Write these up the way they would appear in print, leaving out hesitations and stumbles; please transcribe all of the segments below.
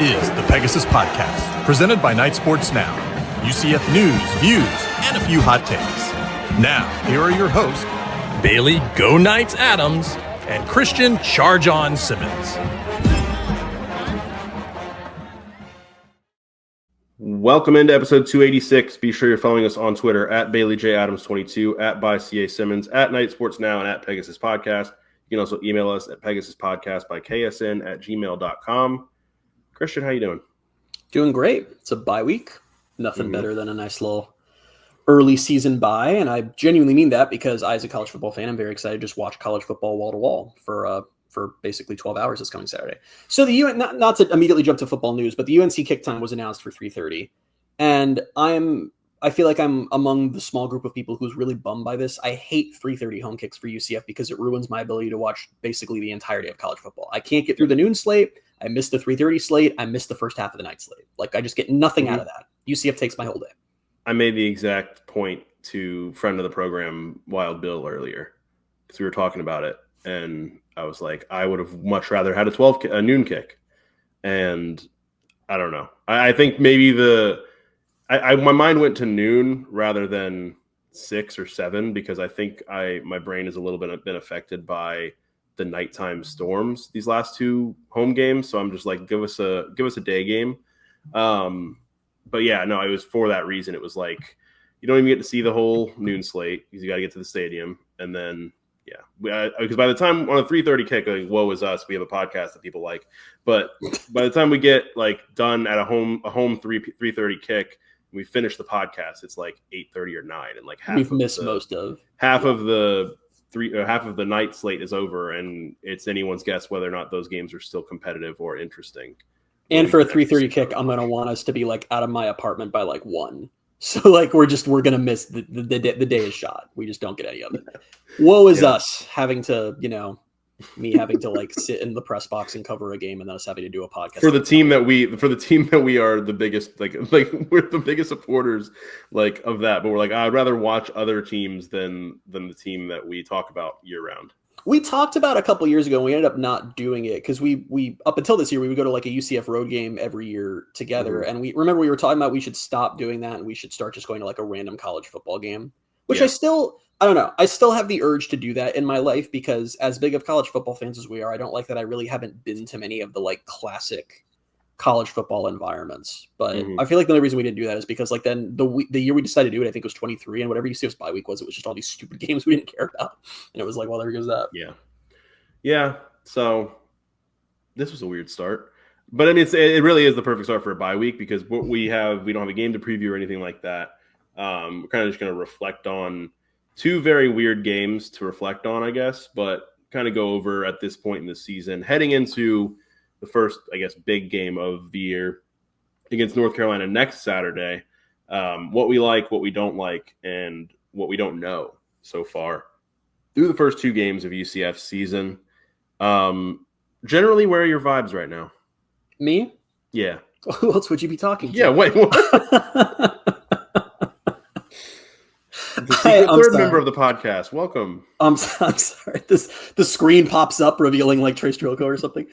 is the Pegasus Podcast, presented by Night Sports Now. UCF news, views, and a few hot takes. Now, here are your hosts, Bailey Go Knights Adams and Christian Charge On Simmons. Welcome into episode 286. Be sure you're following us on Twitter at BaileyJAdams22, at @ByCASimmons, at Night Sports Now, and at Pegasus Podcast. You can also email us at PegasusPodcast@ksn@gmail.com. Christian, how you doing? Doing great. It's a bye week. Nothing better than a nice little early season bye, and I genuinely mean that because I, as a college football fan, I'm very excited to just watch college football wall to wall for basically 12 hours this coming Saturday. So not to immediately jump to football news, but the UNC kick time was announced for 3:30, and I feel like I'm among the small group of people who's really bummed by this. I hate 3:30 home kicks for UCF because it ruins my ability to watch basically the entirety of college football. I can't get through the noon slate. I missed the 3:30 slate. I missed the first half of the night slate. Like, I just get nothing out of that. UCF takes my whole day. I made the exact point to friend of the program, Wild Bill, earlier because we were talking about it, and I was like, I would have much rather had a noon kick, and I don't know. I think maybe my mind went to noon rather than 6 or 7 because I think my brain is a little bit been affected by the nighttime storms these last 2 home games. So I'm just like, give us a day game. But yeah, no, it was for that reason. It was like, you don't even get to see the whole noon slate because you got to get to the stadium. And then, yeah, because by the time on a 3:30 kick, like, woe is us, we have a podcast that people like. But by the time we get like done at a home 3:30 kick, we finish the podcast, it's like 8:30 or 9, and like half of the night slate is over, and it's anyone's guess whether or not those games are still competitive or interesting. And for a 3:30 kick, I'm gonna want us to be like out of my apartment by like 1. So like we're gonna miss the day is shot. We just don't get any of it. Woe is us having to, me having to like sit in the press box and cover a game, and then us having to do a podcast for the team that we are the biggest like we're the biggest supporters like of that. But we're like, I'd rather watch other teams than the team that we talk about year round. We talked about a couple years ago, and we ended up not doing it because we up until this year we would go to like a UCF road game every year together, and we were talking about we should stop doing that and we should start just going to like a random college football game, which I don't know. I still have the urge to do that in my life because as big of college football fans as we are, I don't like that I really haven't been to many of the like classic college football environments. But I feel like the only reason we didn't do that is because like then the year we decided to do it, I think it was 23, and whatever UCF's bye week was, it was just all these stupid games we didn't care about. And it was like, well, there goes that. Yeah. So this was a weird start. But I mean, it really is the perfect start for a bye week because we don't have a game to preview or anything like that. We're kind of just going to reflect on 2 very weird games to reflect on, I guess, but kind of go over at this point in the season, heading into the first, I guess, big game of the year against North Carolina next Saturday. What we like, what we don't like, and what we don't know so far through the first 2 games of UCF season. Generally, where are your vibes right now? Me? Yeah. Who else would you be talking to? Yeah, wait, what? The third member of the podcast. Welcome. I'm sorry. The screen pops up revealing like Trace Drillco or something.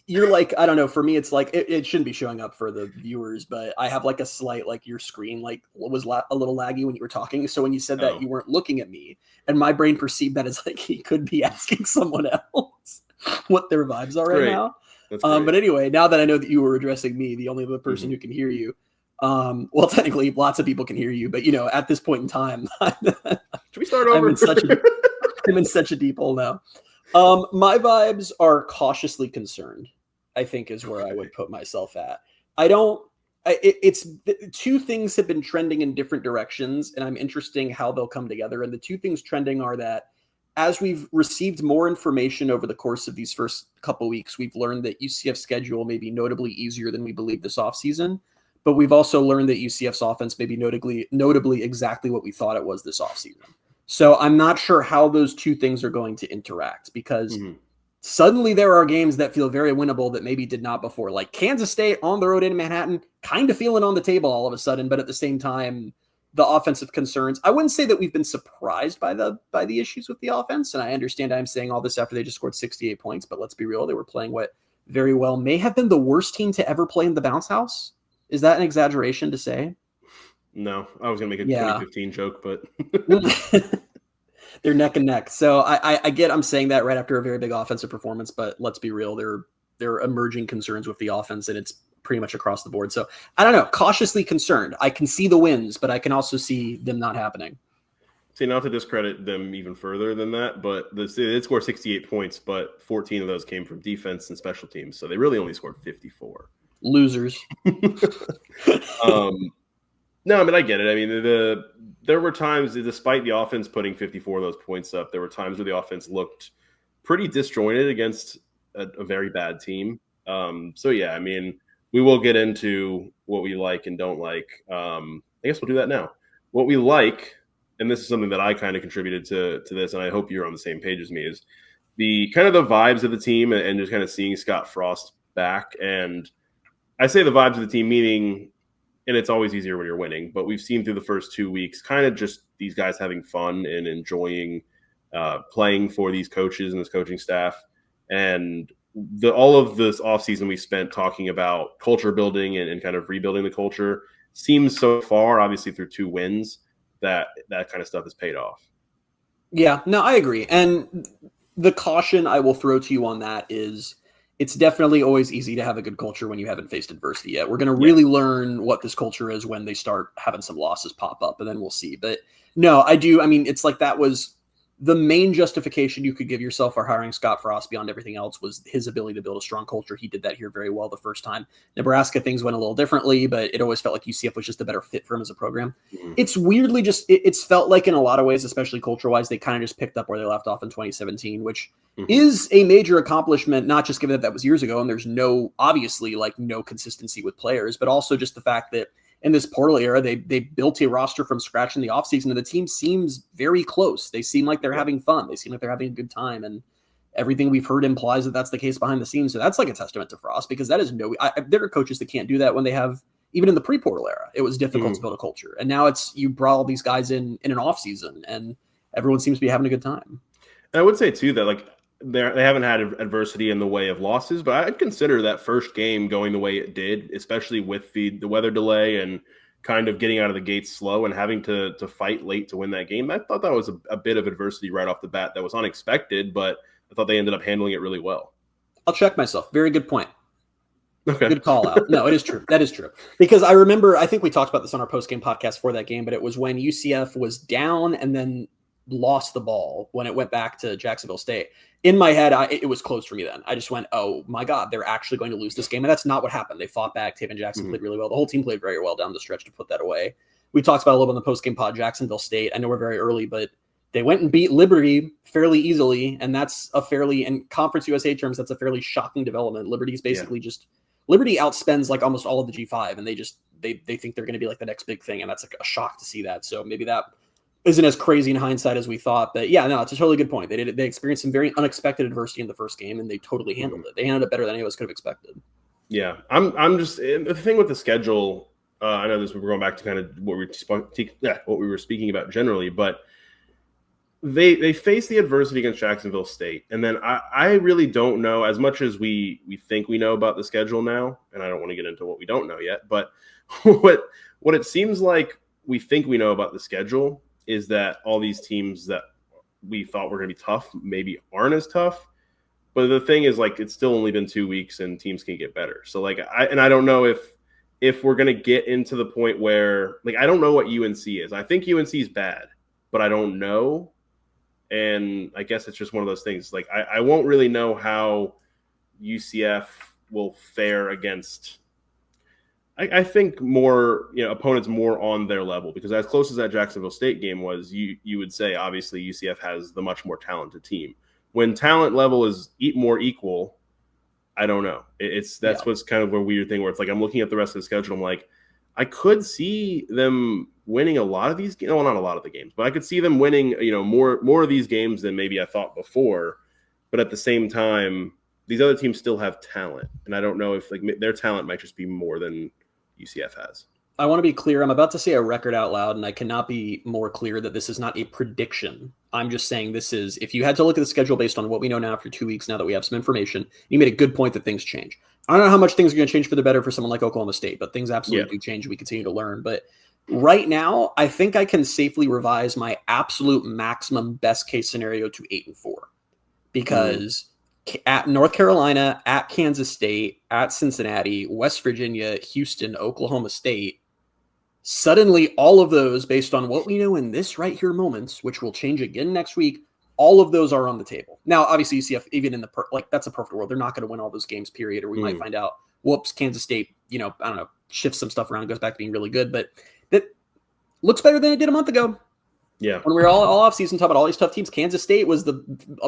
You're like, I don't know. For me, it's like it shouldn't be showing up for the viewers, but I have like a slight like your screen like was a little laggy when you were talking. So when you said that, you weren't looking at me, and my brain perceived that as like he could be asking someone else what their vibes are right now. But anyway, now that I know that you were addressing me, the only other person who can hear you. Well, technically, lots of people can hear you, but at this point in time, should we start over? I'm in such a deep hole now. My vibes are cautiously concerned, I think is where I would put myself at. It's 2 things have been trending in different directions, and I'm interested how they'll come together. And the 2 things trending are that as we've received more information over the course of these first couple weeks, we've learned that UCF's schedule may be notably easier than we believed this offseason. But we've also learned that UCF's offense may be notably exactly what we thought it was this offseason. So I'm not sure how those 2 things are going to interact because suddenly there are games that feel very winnable that maybe did not before. Like Kansas State on the road in Manhattan, kind of feeling on the table all of a sudden, but at the same time, the offensive concerns. I wouldn't say that we've been surprised by the issues with the offense, and I understand I'm saying all this after they just scored 68 points, but let's be real, they were playing what very well, may have been the worst team to ever play in the bounce house. Is that an exaggeration to say? No, I was going to make a 2015 joke, but they're neck and neck. So I get I'm saying that right after a very big offensive performance, but let's be real, there are emerging concerns with the offense, and it's pretty much across the board. So I don't know, cautiously concerned. I can see the wins, but I can also see them not happening. See, not to discredit them even further than that, but they did score 68 points, but 14 of those came from defense and special teams. So they really only scored 54. Losers. No, I mean, I get it. I mean, there were times, despite the offense putting 54 of those points up, there were times where the offense looked pretty disjointed against a very bad team. So, yeah, I mean, we will get into what we like and don't like. I guess we'll do that now. What we like, and this is something that I kind of contributed to this, and I hope you're on the same page as me, is the kind of the vibes of the team and just kind of seeing Scott Frost back. And I say the vibes of the team, meaning – and it's always easier when you're winning, but we've seen through the first 2 weeks kind of just these guys having fun and enjoying playing for these coaches and this coaching staff. And all of this offseason we spent talking about culture building and kind of rebuilding the culture seems so far, obviously through 2 wins, that kind of stuff has paid off. Yeah, no, I agree. And the caution I will throw to you on that is it's definitely always easy to have a good culture when you haven't faced adversity yet. We're going to really learn what this culture is when they start having some losses pop up, and then we'll see. But no, I do. I mean, it's like that was the main justification you could give yourself for hiring Scott Frost beyond everything else was his ability to build a strong culture. He did that here very well the first time. Nebraska, things went a little differently, but it always felt like UCF was just a better fit for him as a program. Mm-hmm. It's weirdly just, it's felt like in a lot of ways, especially culture-wise, they kind of just picked up where they left off in 2017, which is a major accomplishment, not just given that was years ago and there's obviously no consistency with players, but also just the fact that in this portal era, they built a roster from scratch in the offseason, and the team seems very close. They seem like they're having fun. They seem like they're having a good time, and everything we've heard implies that that's the case behind the scenes. So that's like a testament to Frost, because that is there are coaches that can't do that when they have, even in the pre-portal era, it was difficult to build a culture. And now you brought all these guys in an offseason, and everyone seems to be having a good time. And I would say, too, that they haven't had adversity in the way of losses, but I'd consider that first game going the way it did, especially with the weather delay and kind of getting out of the gates slow and having to fight late to win that game. I thought that was a bit of adversity right off the bat that was unexpected, but I thought they ended up handling it really well. I'll check myself. Very good point. Okay. Good call out. No, it is true. That is true. Because I remember, I think we talked about this on our post-game podcast for that game, but it was when UCF was down and then lost the ball when it went back to Jacksonville State. In my head, it was close for me then. I just went, oh my God, they're actually going to lose this game. And that's not what happened. They fought back. Taven Jackson played really well. The whole team played very well down the stretch to put that away. We talked about a little bit on the post-game pod, Jacksonville State. I know we're very early, but they went and beat Liberty fairly easily. And that's in Conference USA terms, that's a fairly shocking development. Liberty's basically Liberty outspends almost all of the G5. And they think they're going to be the next big thing. And that's a shock to see that. So maybe that isn't as crazy in hindsight as we thought, but yeah, no, it's a totally good point. They experienced some very unexpected adversity in the first game, and they totally handled it. They handled it better than any of us could have expected. Yeah, I'm just the thing with the schedule. I know we're going back to kind of what we were speaking about generally, but they face the adversity against Jacksonville State, and then I really don't know as much as we think we know about the schedule now, and I don't want to get into what we don't know yet, but what it seems like we think we know about the schedule is that all these teams that we thought were going to be tough maybe aren't as tough. But the thing is, it's still only been 2 weeks and teams can get better. So, I don't know if we're going to get into the point where, I don't know what UNC is. I think UNC is bad, but I don't know. And I guess it's just one of those things. I won't really know how UCF will fare against – I think more, opponents more on their level, because as close as that Jacksonville State game was, you would say obviously UCF has the much more talented team. When talent level is more equal, I don't know. What's kind of a weird thing where it's I'm looking at the rest of the schedule. I'm like, I could see them winning a lot of these games. Well, not a lot of the games, but I could see them winning, more of these games than maybe I thought before. But at the same time, these other teams still have talent, and I don't know if their talent might just be more than UCF has. I want to be clear. I'm about to say a record out loud, and I cannot be more clear that this is not a prediction. I'm just saying this is, if you had to look at the schedule based on what we know now after 2 weeks, now that we have some information, you made a good point that things change. I don't know how much things are going to change for the better for someone like Oklahoma State, but things absolutely do change. We continue to learn. But right now, I think I can safely revise my absolute maximum best case scenario to 8-4, because at North Carolina, at Kansas State, at Cincinnati, West Virginia, Houston, Oklahoma State, suddenly all of those, based on what we know in this right here moments, which will change again next week, all of those are on the table. Now, obviously, UCF, even in the that's a perfect world, they're not going to win all those games, period. Or we might find out, whoops, Kansas State, I don't know, shifts some stuff around, goes back to being really good. But that looks better than it did a month ago. Yeah. When we were all off season talking about all these tough teams, Kansas State was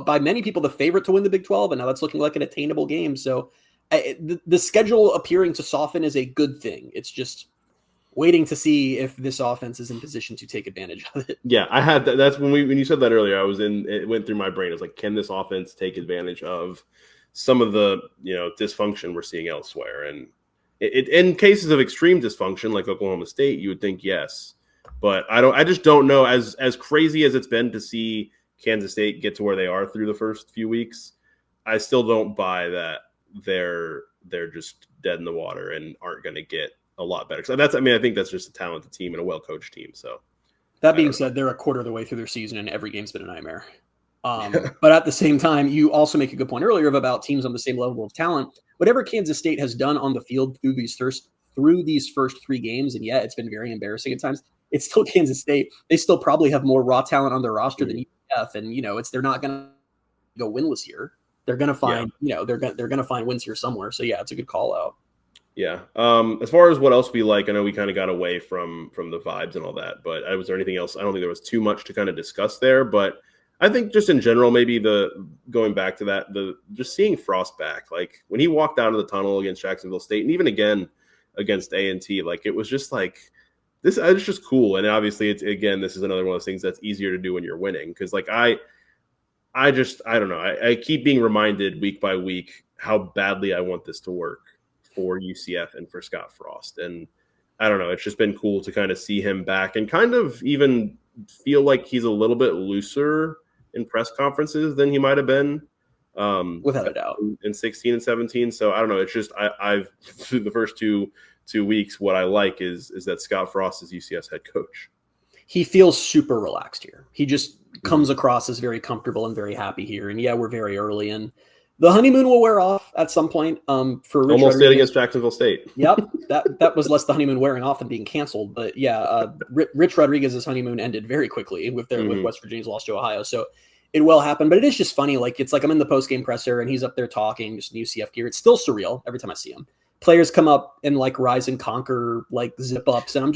by many people the favorite to win the Big 12, and now that's looking like an attainable game. So the schedule appearing to soften is a good thing. It's just waiting to see if this offense is in position to take advantage of it. Yeah, I had that. That's when you said that earlier. It went through my brain. It was like, can this offense take advantage of some of the dysfunction we're seeing elsewhere? And in cases of extreme dysfunction, like Oklahoma State, you would think yes, but I just don't know. As crazy as it's been to see Kansas State get to where they are through the first few weeks, I still don't buy that they're just dead in the water and aren't going to get a lot better. So I think that's just a talented team and a well-coached team. So that being said, they're a quarter of the way through their season and every game's been a nightmare. But at the same time, you also make a good point earlier about teams on the same level of talent. Whatever Kansas State has done on the field through these first 3 games, and it's been very embarrassing at times, it's still Kansas State. They still probably have more raw talent on their roster than UCF, and they're not going to go winless here. They're going to find, they're going to find wins here somewhere. So it's a good call out. Yeah. As far as what else we like, I know we kind of got away from the vibes and all that, but was there anything else? I don't think there was too much to kind of discuss there, but I think just in general, maybe going back to that, just seeing Frost back, like when he walked out of the tunnel against Jacksonville State and even again against A&T, like it was just like this. It's just cool. And obviously this is another one of those things that's easier to do when you're winning. Cause like I don't know. I keep being reminded week by week how badly I want this to work for UCF and for Scott Frost. And I don't know, it's just been cool to kind of see him back and kind of even feel like he's a little bit looser in press conferences than he might have been without a doubt in 16 and 17. So I don't know. It's just, I've through the first two weeks, what I like is that Scott Frost is UCF's head coach. He feels super relaxed here. He just comes across as very comfortable and very happy here. And we're very early in. The honeymoon will wear off at some point. For Rich almost did against Jacksonville State. Yep, that was less the honeymoon wearing off than being canceled. But Rich Rodriguez's honeymoon ended very quickly with West Virginia's loss to Ohio. So it will happen. But it is just funny. Like it's like I'm in the post game presser and he's up there talking just in UCF gear. It's still surreal every time I see him. Players come up and like rise and conquer like zip ups, and I'm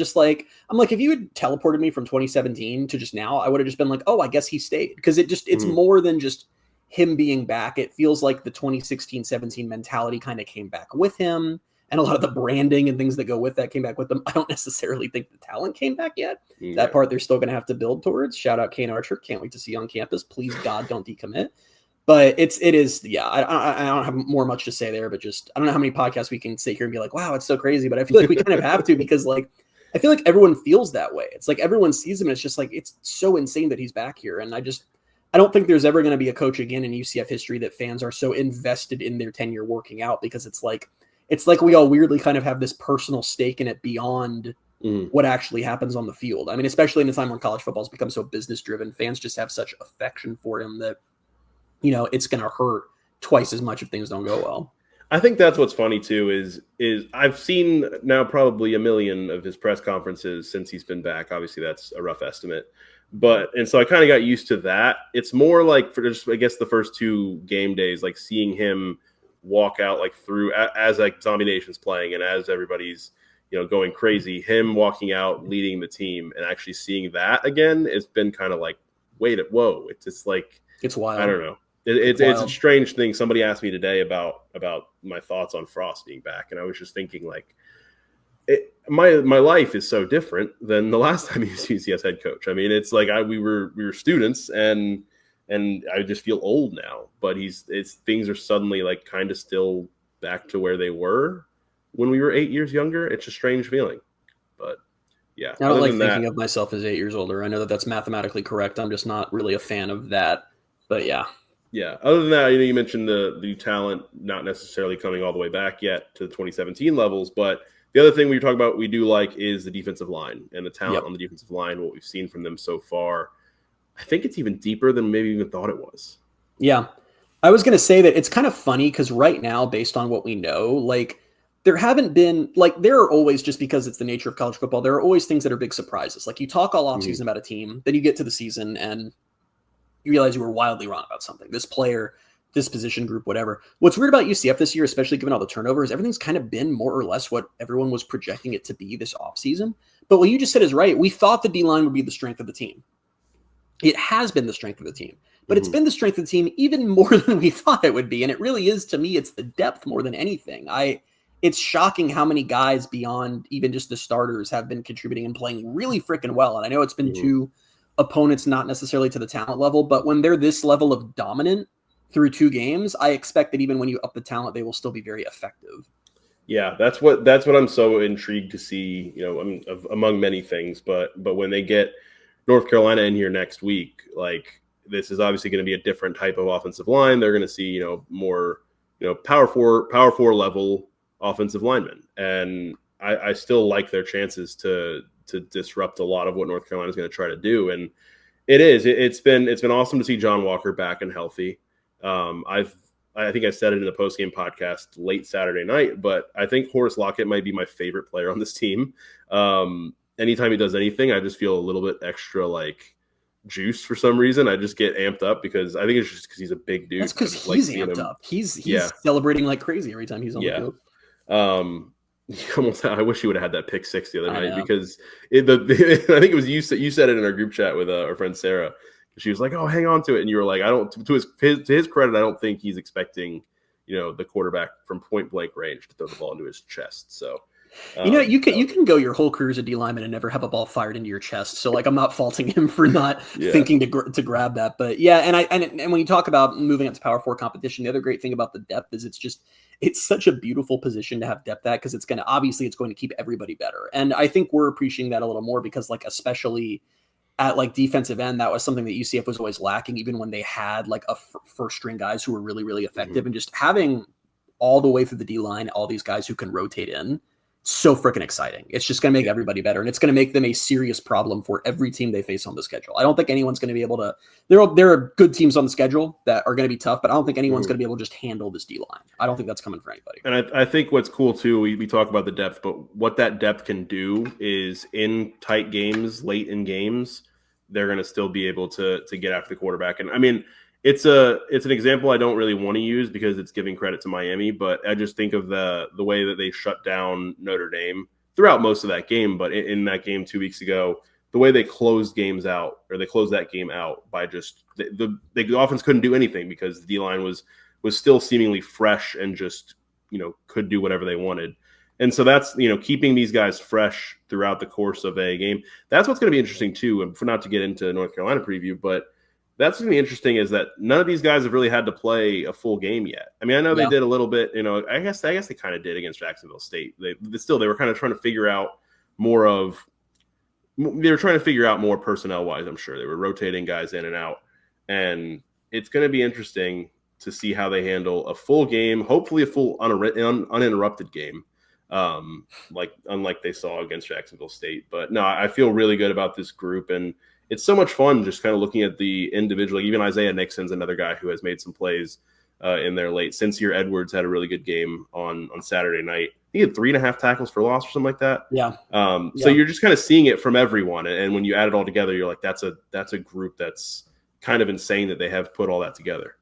like, if you had teleported me from 2017 to just now, I would have just been like, oh, I guess he stayed, because it's more than just him being back. It feels like the 2016-17 mentality kind of came back with him, and a lot of the branding and things that go with that came back with them. I don't necessarily think the talent came back yet. Yeah. That part they're still going to have to build towards. Shout out Kane Archer. Can't wait to see you on campus. Please, God, don't decommit. But it is. I don't have much to say there, but just, I don't know how many podcasts we can sit here and be like, wow, it's so crazy. But I feel like we kind of have to, because like, I feel like everyone feels that way. It's like everyone sees him and it's just like, it's so insane that he's back here. And I don't think there's ever going to be a coach again in UCF history that fans are so invested in their tenure working out, because it's like we all weirdly kind of have this personal stake in it beyond what actually happens on the field. I mean, especially in a time when college football has become so business driven, fans just have such affection for him that, it's going to hurt twice as much if things don't go well. I think that's what's funny too, is I've seen now probably 1 million of his press conferences since he's been back. Obviously that's a rough estimate. And so I kind of got used to that. It's more like for just, I guess, the first 2 game days, like seeing him walk out like through as like Zombie Nation's playing and as everybody's, going crazy, him walking out, leading the team, and actually seeing that again, it's been kind of like, whoa. It's just like, it's wild. I don't know. It's a strange thing. Somebody asked me today about my thoughts on Frost being back, and I was just thinking like, my life is so different than the last time he was UCF's head coach. I mean, it's like we were students, and I just feel old now. But things are suddenly like kind of still back to where they were when we were 8 years younger. It's a strange feeling, but Yeah. I don't like thinking of myself as 8 years older. I know that that's mathematically correct. I'm just not really a fan of that. But yeah. Yeah. Other than that, you mentioned the talent not necessarily coming all the way back yet to the 2017 levels. But the other thing we talk about, we do like, is the defensive line and the talent on the defensive line, what we've seen from them so far. I think it's even deeper than maybe even thought it was. Yeah. I was going to say that it's kind of funny because right now, based on what we know, like, there haven't been, like, there are always, just because it's the nature of college football, there are always things that are big surprises. Like, you talk all offseason about a team, then you get to the season and you realize you were wildly wrong about something. This player, this position group, whatever. What's weird about UCF this year, especially given all the turnovers, everything's kind of been more or less what everyone was projecting it to be this offseason. But what you just said is right. We thought the D-line would be the strength of the team. It has been the strength of the team. But it's been the strength of the team even more than we thought it would be. And it really is, to me, it's the depth more than anything. It's shocking how many guys beyond even just the starters have been contributing and playing really freaking well. And I know it's been two opponents, not necessarily to the talent level, but when they're this level of dominant through 2 games, I expect that even when you up the talent, they will still be very effective. Yeah, that's what I'm so intrigued to see, among many things, but when they get North Carolina in here next week, like, this is obviously going to be a different type of offensive line. They're going to see, more, power four level offensive linemen. And I still like their chances to disrupt a lot of what North Carolina is going to try to do. And it's been awesome to see John Walker back and healthy. I think I said it in the postgame podcast late Saturday night, but I think Horace Lockett might be my favorite player on this team. Anytime he does anything, I just feel a little bit extra, like, juice for some reason. I just get amped up because I think it's just because he's a big dude. That's because he's amped up. He's celebrating like crazy every time he's on the field. I wish you would have had that pick 6 the other night because I think it was you said it in our group chat with our friend Sarah. She was like, "Oh, hang on to it," and you were like, "I don't." To his credit, I don't think he's expecting, the quarterback from point blank range to throw the ball into his chest. So, you can go your whole career as a D lineman and never have a ball fired into your chest. So, like, I'm not faulting him for not thinking to grab that. But yeah, and when you talk about moving up to Power 4 competition, the other great thing about the depth is it's such a beautiful position to have depth at, because it's going to keep everybody better. And I think we're appreciating that a little more because, like, especially at, like, defensive end, that was something that UCF was always lacking, even when they had, like, a first string guys who were really, really effective. And just having all the way through the D line, all these guys who can rotate in, so freaking exciting. It's just going to make everybody better. And it's going to make them a serious problem for every team they face on the schedule. I don't think anyone's going to be able to, there are good teams on the schedule that are going to be tough, but I don't think anyone's going to be able to just handle this D line. I don't think that's coming for anybody. And I think what's cool too, we talk about the depth, but what that depth can do is in tight games, late in games, they're going to still be able to get after the quarterback. And I mean, it's an example I don't really want to use because it's giving credit to Miami, but I just think of the way that they shut down Notre Dame throughout most of that game. But in that game 2 weeks ago, the way they closed that game out by just the offense couldn't do anything because the D-line was still seemingly fresh and just, could do whatever they wanted. And so that's, keeping these guys fresh throughout the course of a game. That's what's going to be interesting too. And for not to get into North Carolina preview, but that's going to be interesting is that none of these guys have really had to play a full game yet. I mean, I know they did a little bit, I guess they kind of did against Jacksonville State. They were kind of trying to figure out more personnel wise. I'm sure they were rotating guys in and out, and it's going to be interesting to see how they handle a full game, hopefully a full uninterrupted game. Unlike they saw against Jacksonville State. But no, I feel really good about this group, and it's so much fun just kind of looking at the individual. Even Isaiah Nixon's another guy who has made some plays in there late. Sincere Edwards had a really good game on Saturday night. He had 3.5 tackles for loss or something like that. Yeah. So you're just kind of seeing it from everyone, and when you add it all together, you're like, that's a group that's kind of insane that they have put all that together.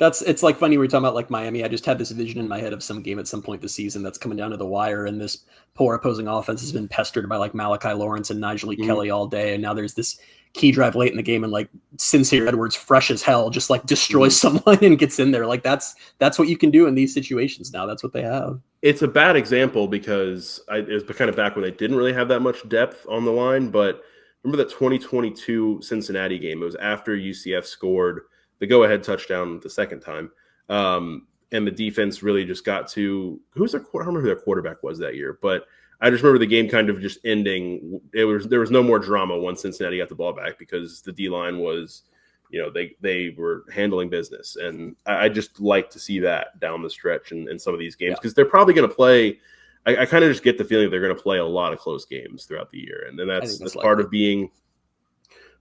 It's like funny we're talking about like Miami. I just had this vision in my head of some game at some point this season that's coming down to the wire, and this poor opposing offense has been pestered by like Malachi Lawrence and Nigel Kelly all day, and now there's this key drive late in the game, and like Sincere Edwards, fresh as hell, just like destroys someone and gets in there. Like that's what you can do in these situations now. That's what they have. It's a bad example because it's kind of back when they didn't really have that much depth on the line, but remember that 2022 Cincinnati game? It was after UCF scored the go-ahead touchdown the second time. And the defense really just got to – I don't remember who their quarterback was that year, but I just remember the game kind of just ending. There was no more drama once Cincinnati got the ball back because the D-line was, they were handling business. And I just like to see that down the stretch in some of these games because they're probably going to play. I kind of just get the feeling they're going to play a lot of close games throughout the year. And then that's part of being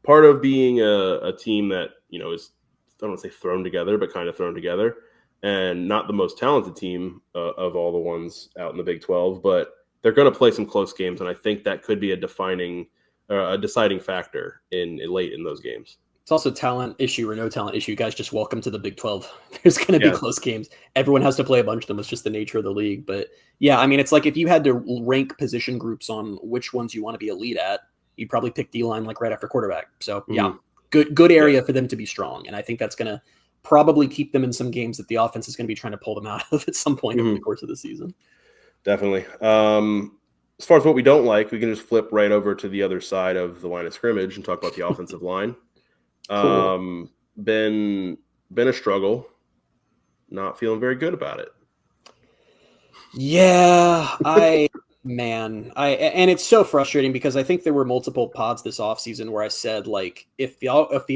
a team that, is, I don't want to say thrown together, but kind of thrown together, and not the most talented team of all the ones out in the Big 12, but they're going to play some close games, and I think that could be a deciding factor in late in those games. It's also a talent issue or no talent issue. Guys, just welcome to the Big 12. There's going to be close games. Everyone has to play a bunch of them. It's just the nature of the league. But yeah, I mean, it's like if you had to rank position groups on which ones you want to be elite at, you'd probably pick D-line like right after quarterback. So yeah, good area for them to be strong. And I think that's going to probably keep them in some games that the offense is going to be trying to pull them out of at some point over the course of the season. Definitely. As far as what we don't like, we can just flip right over to the other side of the line of scrimmage and talk about the offensive line. Cool. Been a struggle. Not feeling very good about it. Yeah, and it's so frustrating because I think there were multiple pods this offseason where I said, like, if the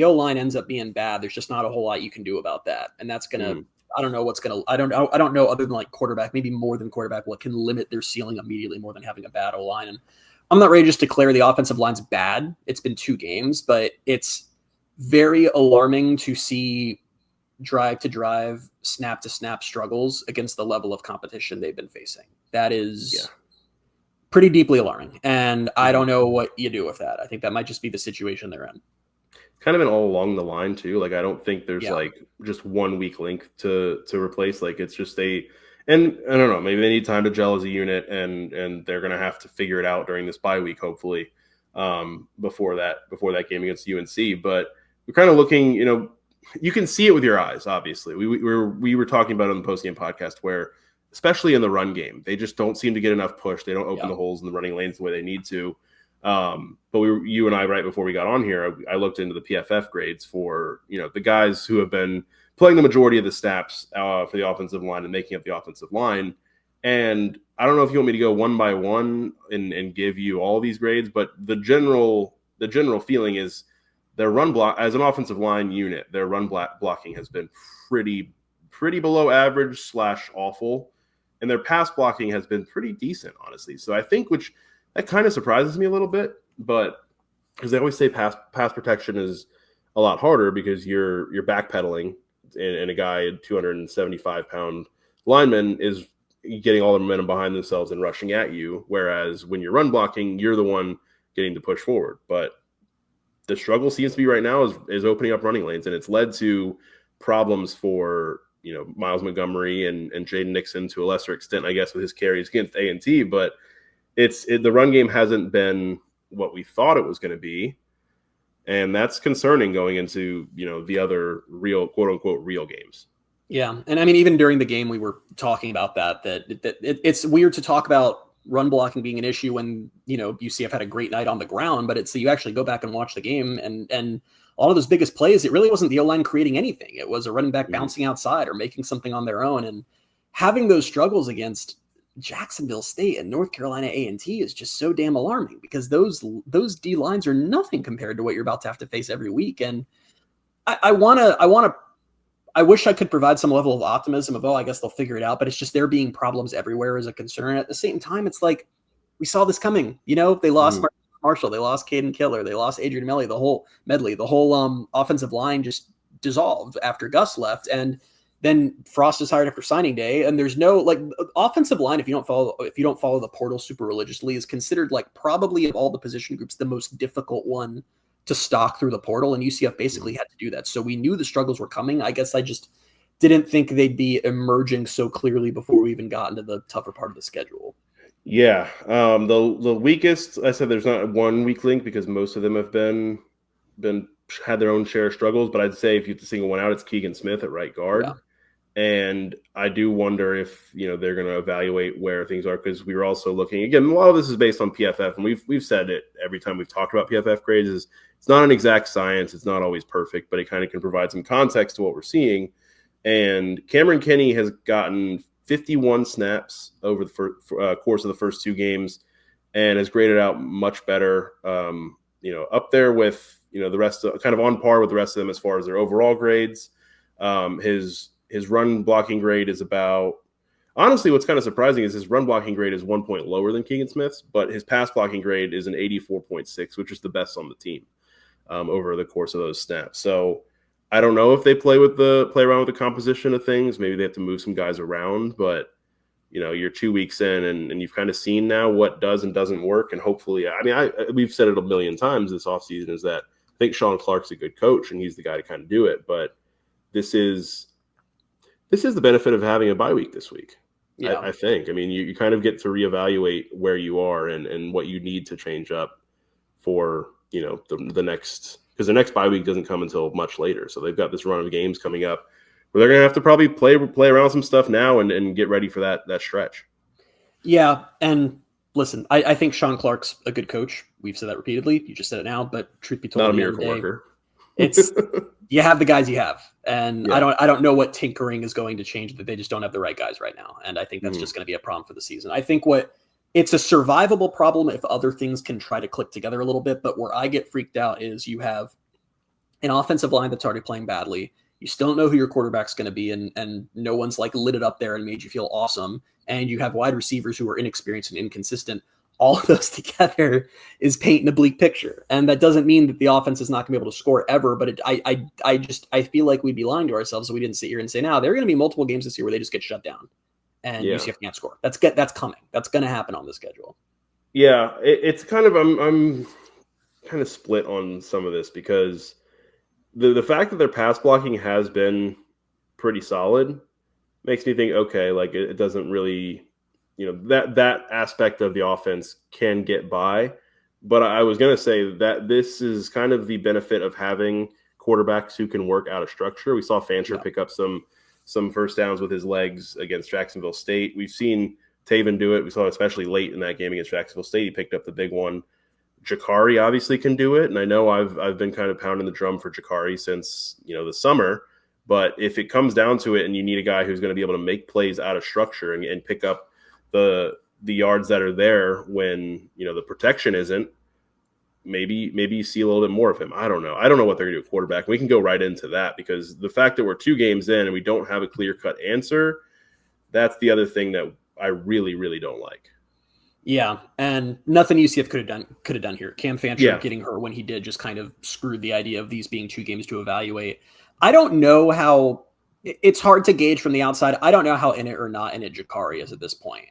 O-line ends up being bad, there's just not a whole lot you can do about that. And that's going to I don't know other than like quarterback, maybe more than quarterback, what can limit their ceiling immediately more than having a bad O-line. And I'm not ready to just declare the offensive line's bad. It's been 2 games, but it's very alarming to see drive to drive, snap to snap struggles against the level of competition they've been facing. That is pretty deeply alarming. And I don't know what you do with that. I think that might just be the situation they're in. Kind of been all along the line too. Like, I don't think there's like just one weak link to replace. Like, it's just and I don't know, maybe they need time to gel as a unit, and they're going to have to figure it out during this bye week, hopefully, before that game against UNC. But we're kind of looking, you can see it with your eyes. Obviously, we were talking about it on the postgame podcast where, especially in the run game, they just don't seem to get enough push. They don't open the holes in the running lanes the way they need to. But you and I, right before we got on here, I looked into the PFF grades for, the guys who have been playing the majority of the snaps for the offensive line and making up the offensive line. And I don't know if you want me to go one by one and give you all these grades, but the general feeling is their run block as an offensive line unit, their run blocking has been pretty below average / awful. And their pass blocking has been pretty decent, honestly. So I think that kind of surprises me a little bit, but because they always say pass protection is a lot harder because you're backpedaling, and a guy, a 275-pound lineman, is getting all the momentum behind themselves and rushing at you, whereas when you're run blocking, you're the one getting to push forward. But the struggle seems to be right now is opening up running lanes, and it's led to problems for Miles Montgomery and Jaden Nixon to a lesser extent, I guess, with his carries against A&T, but the run game hasn't been what we thought it was going to be, and that's concerning going into the other real, quote unquote, real games. Yeah, and I mean, even during the game, we were talking about that it's weird to talk about run blocking being an issue when UCF had a great night on the ground, but you actually go back and watch the game, and all of those biggest plays, it really wasn't the O-line creating anything. It was a running back bouncing outside or making something on their own, and having those struggles against Jacksonville State and North Carolina A&T is just so damn alarming because those D lines are nothing compared to what you're about to have to face every week. And I wish I could provide some level of optimism of, I guess they'll figure it out, but it's just there being problems everywhere is a concern. At the same time, it's like, we saw this coming, they lost Marshall, they lost Caden Killer, they lost Adrian Melly, the whole offensive line just dissolved after Gus left. And then Frost is hired after signing day, and there's no offensive line. If you don't follow the portal super religiously, is considered probably of all the position groups the most difficult one to stock through the portal, and UCF basically had to do that. So we knew the struggles were coming. I guess I just didn't think they'd be emerging so clearly before we even got into the tougher part of the schedule. Yeah, the weakest, I said there's not one weak link because most of them have been had their own share of struggles. But I'd say if you have to single one out, it's Keegan Smith at right guard. Yeah. And I do wonder if they're going to evaluate where things are, because we were also looking, again, a lot of this is based on PFF, and we've said it every time we've talked about PFF grades, is it's not an exact science, it's not always perfect, but it kind of can provide some context to what we're seeing. And Cameron Kenny has gotten 51 snaps over the course of the first 2 games. and has graded out much better. Up there with the rest of, kind of on par with the rest of them as far as their overall grades. His run blocking grade is about. Honestly, what's kind of surprising is his run blocking grade is 1 point lower than Keegan Smith's, but his pass blocking grade is an 84.6, which is the best on the team over the course of those snaps. So I don't know if they play around with the composition of things. Maybe they have to move some guys around, but you're 2 weeks in and you've kind of seen now what does and doesn't work. And hopefully, we've said it a million times this offseason is that I think Sean Clark's a good coach and he's the guy to kind of do it. But this is the benefit of having a bye week this week. Yeah. I think. You kind of get to reevaluate where you are and what you need to change up for, the next, because the next bye week doesn't come until much later. So they've got this run of games coming up where they're going to have to probably play around some stuff now and get ready for that stretch. Yeah. And listen, I think Sean Clark's a good coach. We've said that repeatedly. You just said it now, but truth be told, not a miracle worker. It's you have the guys you have, and yeah. I don't know what tinkering is going to change. That they just don't have the right guys right now, and I think that's just going to be a problem for the season. I think it's a survivable problem if other things can try to click together a little bit. But where I get freaked out is you have an offensive line that's already playing badly. You still don't know who your quarterback's going to be, and no one's like lit it up there and made you feel awesome. And you have wide receivers who are inexperienced and inconsistent. All of those together is painting a bleak picture. And that doesn't mean that the offense is not going to be able to score ever, but I feel like we'd be lying to ourselves if we didn't sit here and say, now there are going to be multiple games this year where they just get shut down and UCF can't score. That's coming. That's going to happen on the schedule. Yeah. It's kind of, I'm kind of split on some of this because the fact that their pass blocking has been pretty solid makes me think, okay, like it doesn't really, that aspect of the offense can get by. But I was going to say that this is kind of the benefit of having quarterbacks who can work out of structure. We saw Fancher pick up some first downs with his legs against Jacksonville State. We've seen Taven do it. We saw it especially late in that game against Jacksonville State. He picked up the big one. Jakari obviously can do it. And I know I've been kind of pounding the drum for Jakari since, the summer. But if it comes down to it and you need a guy who's going to be able to make plays out of structure and pick up the yards that are there when, the protection isn't, maybe you see a little bit more of him. I don't know. I don't know what they're going to do at quarterback. We can go right into that because the fact that we're 2 games in and we don't have a clear-cut answer, that's the other thing that I really, really don't like. Yeah, and nothing UCF could have done here. Cam Fancher getting hurt when he did just kind of screwed the idea of these being 2 games to evaluate. I don't know how – it's hard to gauge from the outside. I don't know how in it or not in it Jakari is at this point.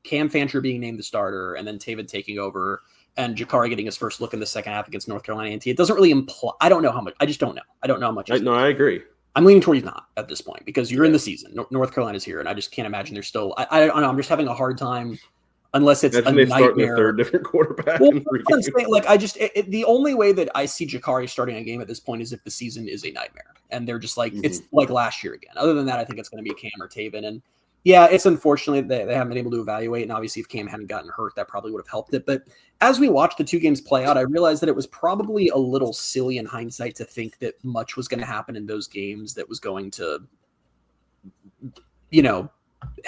Cam Fancher being named the starter and then Taven taking over and Jakari getting his first look in the second half against North Carolina A&T. It doesn't really imply – I don't know how much – I just don't know. I don't know how much. I agree. I'm leaning toward he's not at this point because you're in the season. North Carolina's here, and I just can't imagine they're still – I don't know. I'm just having a hard time – unless it's a nightmare. Their third different quarterback. Well, the only way that I see Jakari starting a game at this point is if the season is a nightmare and they're just like it's like last year again. Other than that, I think it's going to be Cam or Taven. And yeah, it's unfortunate that they haven't been able to evaluate. And obviously, if Cam hadn't gotten hurt, that probably would have helped it. But as we watched the 2 games play out, I realized that it was probably a little silly in hindsight to think that much was going to happen in those games that was going to,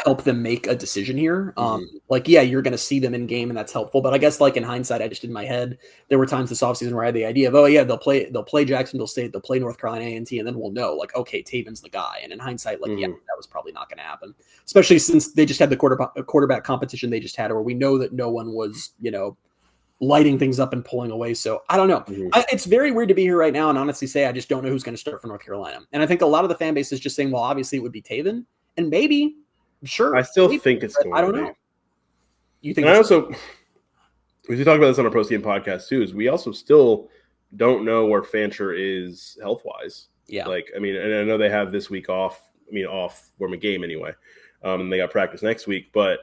help them make a decision here. You're going to see them in game and that's helpful. But I guess in hindsight, I just in my head, there were times this offseason where I had the idea of, they'll play Jacksonville State, they'll play North Carolina A&T, and then we'll know okay, Taven's the guy. And in hindsight, that was probably not going to happen, especially since they just had the quarterback competition they just had, where we know that no one was, lighting things up and pulling away. So I don't know. It's very weird to be here right now and honestly say, I just don't know who's going to start for North Carolina. And I think a lot of the fan base is just saying, well, obviously it would be Taven and maybe, sure. I still think it's going I don't know. You think? And I also, we talk about this on our post-game podcast too, is we also still don't know where Fancher is health-wise. Yeah. And I know they have this week off. Off for a game anyway. And they got practice next week. But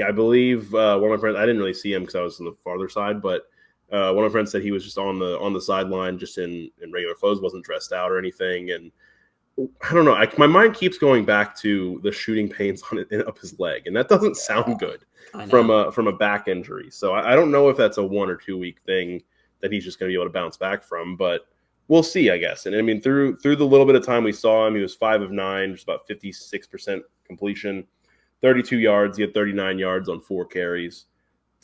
I believe one of my friends, I didn't really see him because I was on the farther side, but one of my friends said he was just on the sideline, just in regular clothes, wasn't dressed out or anything. And I don't know. My mind keeps going back to the shooting pains up his leg, and that doesn't sound good from a back injury. So I don't know if that's a 1 or 2 week thing that he's just going to be able to bounce back from, but we'll see, I guess. And through the little bit of time we saw him, he was 5 of 9, just about 56% completion, 32 yards. He had 39 yards on 4 carries.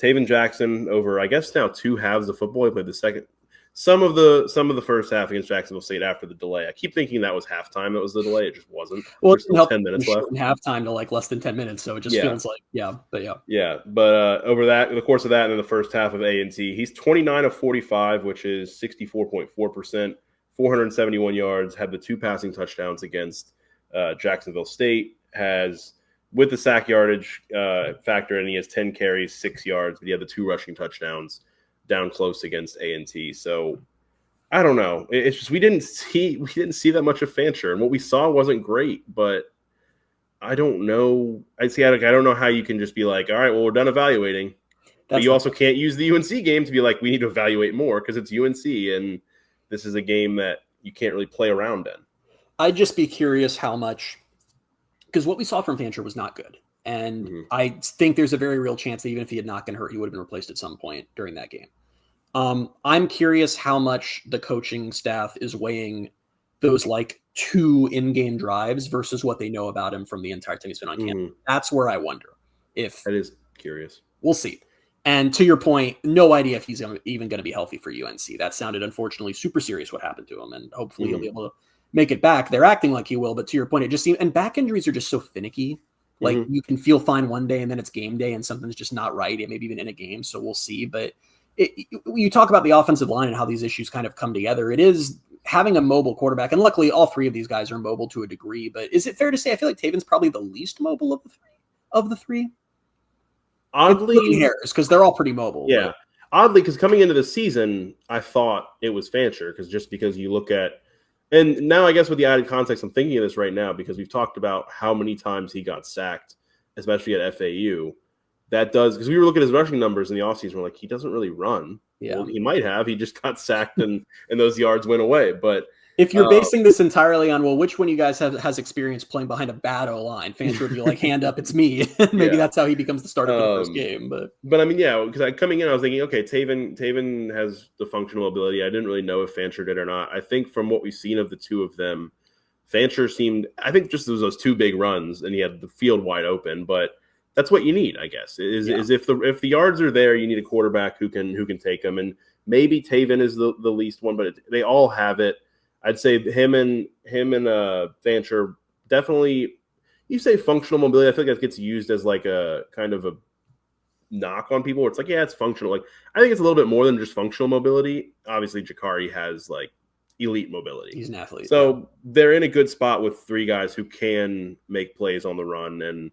Taven Jackson over, I guess now 2 halves of football. He played the second. Some of the first half against Jacksonville State after the delay. I keep thinking that was halftime. That was the delay. It just wasn't. Well, there's still 10 minutes left. Halftime to like less than 10 minutes, so it just feels like But over the course of that, and then the first half of A&T, he's 29 of 45, which is 64.4%, 471 yards. Had the 2 passing touchdowns against Jacksonville State. Has with the sack yardage factor, and he has 10 carries, 6 yards, but he had the 2 rushing touchdowns down close against A&T. So I don't know. It's just we didn't see that much of Fancher, and what we saw wasn't great. But I don't know. I don't know how you can just be like, all right, well, we're done evaluating. But you also can't use the UNC game to be like, we need to evaluate more because it's UNC, and this is a game that you can't really play around in. I'd just be curious how much, because what we saw from Fancher was not good. And I think there's a very real chance that even if he had not been hurt, he would have been replaced at some point during that game. I'm curious how much the coaching staff is weighing those like 2 in-game drives versus what they know about him from the entire time he's been on campus. That's where I wonder if that is curious. We'll see. And to your point, no idea if he's even going to be healthy for UNC. That sounded unfortunately super serious what happened to him, and hopefully he'll be able to make it back. They're acting like he will, but to your point, it just seems, and back injuries are just so finicky. Like you can feel fine one day and then it's game day and something's just not right. It may be even in a game. So we'll see. But you talk about the offensive line and how these issues kind of come together. It is having a mobile quarterback. And luckily all 3 of these guys are mobile to a degree, but is it fair to say, I feel like Taven's probably the least mobile of the 3? Oddly, hairs, because they're all pretty mobile. Yeah. But oddly, because coming into the season, I thought it was Fancher because you look at, and now I guess with the added context, I'm thinking of this right now because we've talked about how many times he got sacked, especially at FAU. That does, because we were looking at his rushing numbers in the offseason. We're like, he doesn't really run. Yeah, well, he might have. He just got sacked and those yards went away. But if you're basing this entirely on, well, which one you guys has experience playing behind a bad O-line, Fancher would be like, hand up, it's me. Maybe that's how he becomes the starter for the first game. But I mean, because coming in, I was thinking, okay, Taven has the functional ability. I didn't really know if Fancher did or not. I think from what we've seen of the 2 of them, Fancher seemed, I think just those 2 big runs, and he had the field wide open. But that's what you need, I guess, is if the yards are there, you need a quarterback who can take them. And maybe Taven is the least one, but they all have it. I'd say him and Fancher definitely. You say functional mobility, I feel like that gets used as like a kind of a knock on people. Where it's like, yeah, it's functional. Like I think it's a little bit more than just functional mobility. Obviously, Jakari has like elite mobility. He's an athlete. So they're in a good spot with 3 guys who can make plays on the run, and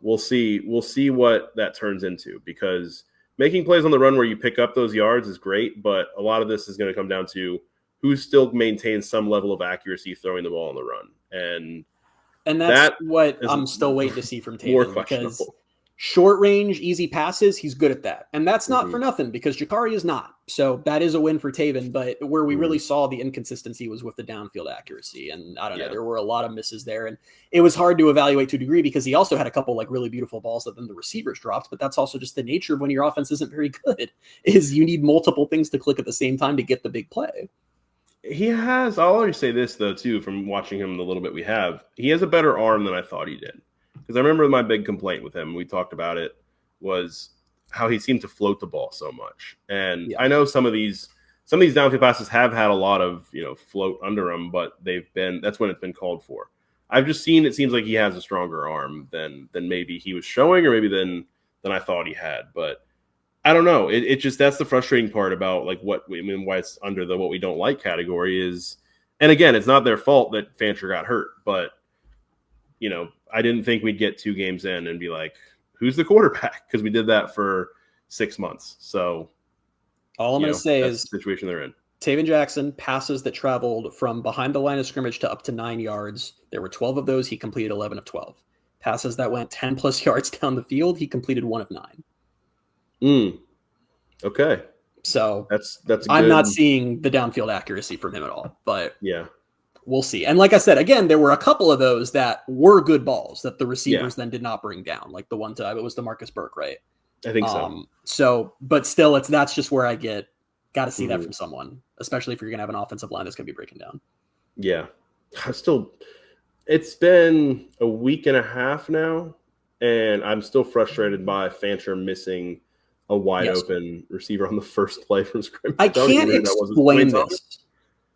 we'll see what that turns into, because making plays on the run where you pick up those yards is great, but a lot of this is going to come down to who still maintains some level of accuracy throwing the ball on the run. And that's what I'm still waiting to see from Taven, because short range, easy passes, he's good at that. And that's not for nothing, because Jakari is not. So that is a win for Taven, but where we really saw the inconsistency was with the downfield accuracy. And I don't know, there were a lot of misses there. And it was hard to evaluate to a degree because he also had a couple like really beautiful balls that then the receivers dropped. But that's also just the nature of when your offense isn't very good, is you need multiple things to click at the same time to get the big play. He has, I'll already say this though, too, from watching him the little bit we have, he has a better arm than I thought he did. Because I remember my big complaint with him, we talked about it, was how he seemed to float the ball so much. And I know some of these downfield passes have had a lot of, float under them, but that's when it's been called for. I've just seen, it seems like he has a stronger arm than maybe he was showing, or maybe than I thought he had. But I don't know. It just, that's the frustrating part about like why it's under the what we don't like category is, and again, it's not their fault that Fancher got hurt, but I didn't think we'd get 2 games in and be like, who's the quarterback? Because we did that for 6 months. So all I'm going to say is the situation they're in. Taven Jackson, passes that traveled from behind the line of scrimmage to up to 9 yards. There were 12 of those. He completed 11 of 12. Passes that went 10 plus yards down the field, he completed 1 of 9. Okay. So that's good. I'm not seeing the downfield accuracy from him at all, but yeah, we'll see. And like I said, again, there were a couple of those that were good balls that the receivers then did not bring down. Like the one time it was the Marcus Burke, right? I think so. So, but still, that's just where I got to see that from someone, especially if you're going to have an offensive line that's going to be breaking down. Yeah. It's been a week and a half now, and I'm still frustrated by Fancher missing a wide Yes. open receiver on the first play from scrimmage. I can't explain this.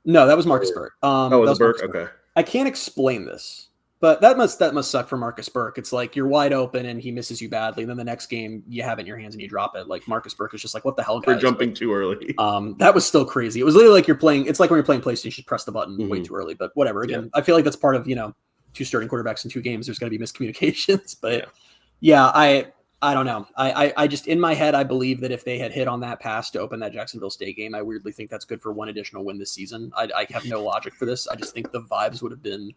No, that was Marcus Burke. Oh, was that it Burke? Marcus Okay. I can't explain this, but that must suck for Marcus Burke. It's like you're wide open and he misses you badly, and then the next game you have it in your hands and you drop it. Like Marcus Burke is just like, what the hell, guys? For jumping too early. That was still crazy. It was literally like you're playing. It's like when you're playing PlayStation, you should press the button way too early. But whatever. Again, I feel like that's part of two starting quarterbacks in 2 games. There's going to be miscommunications. But I don't know. I just, in my head, I believe that if they had hit on that pass to open that Jacksonville State game, I weirdly think that's good for 1 additional win this season. I have no logic for this. I just think the vibes would have been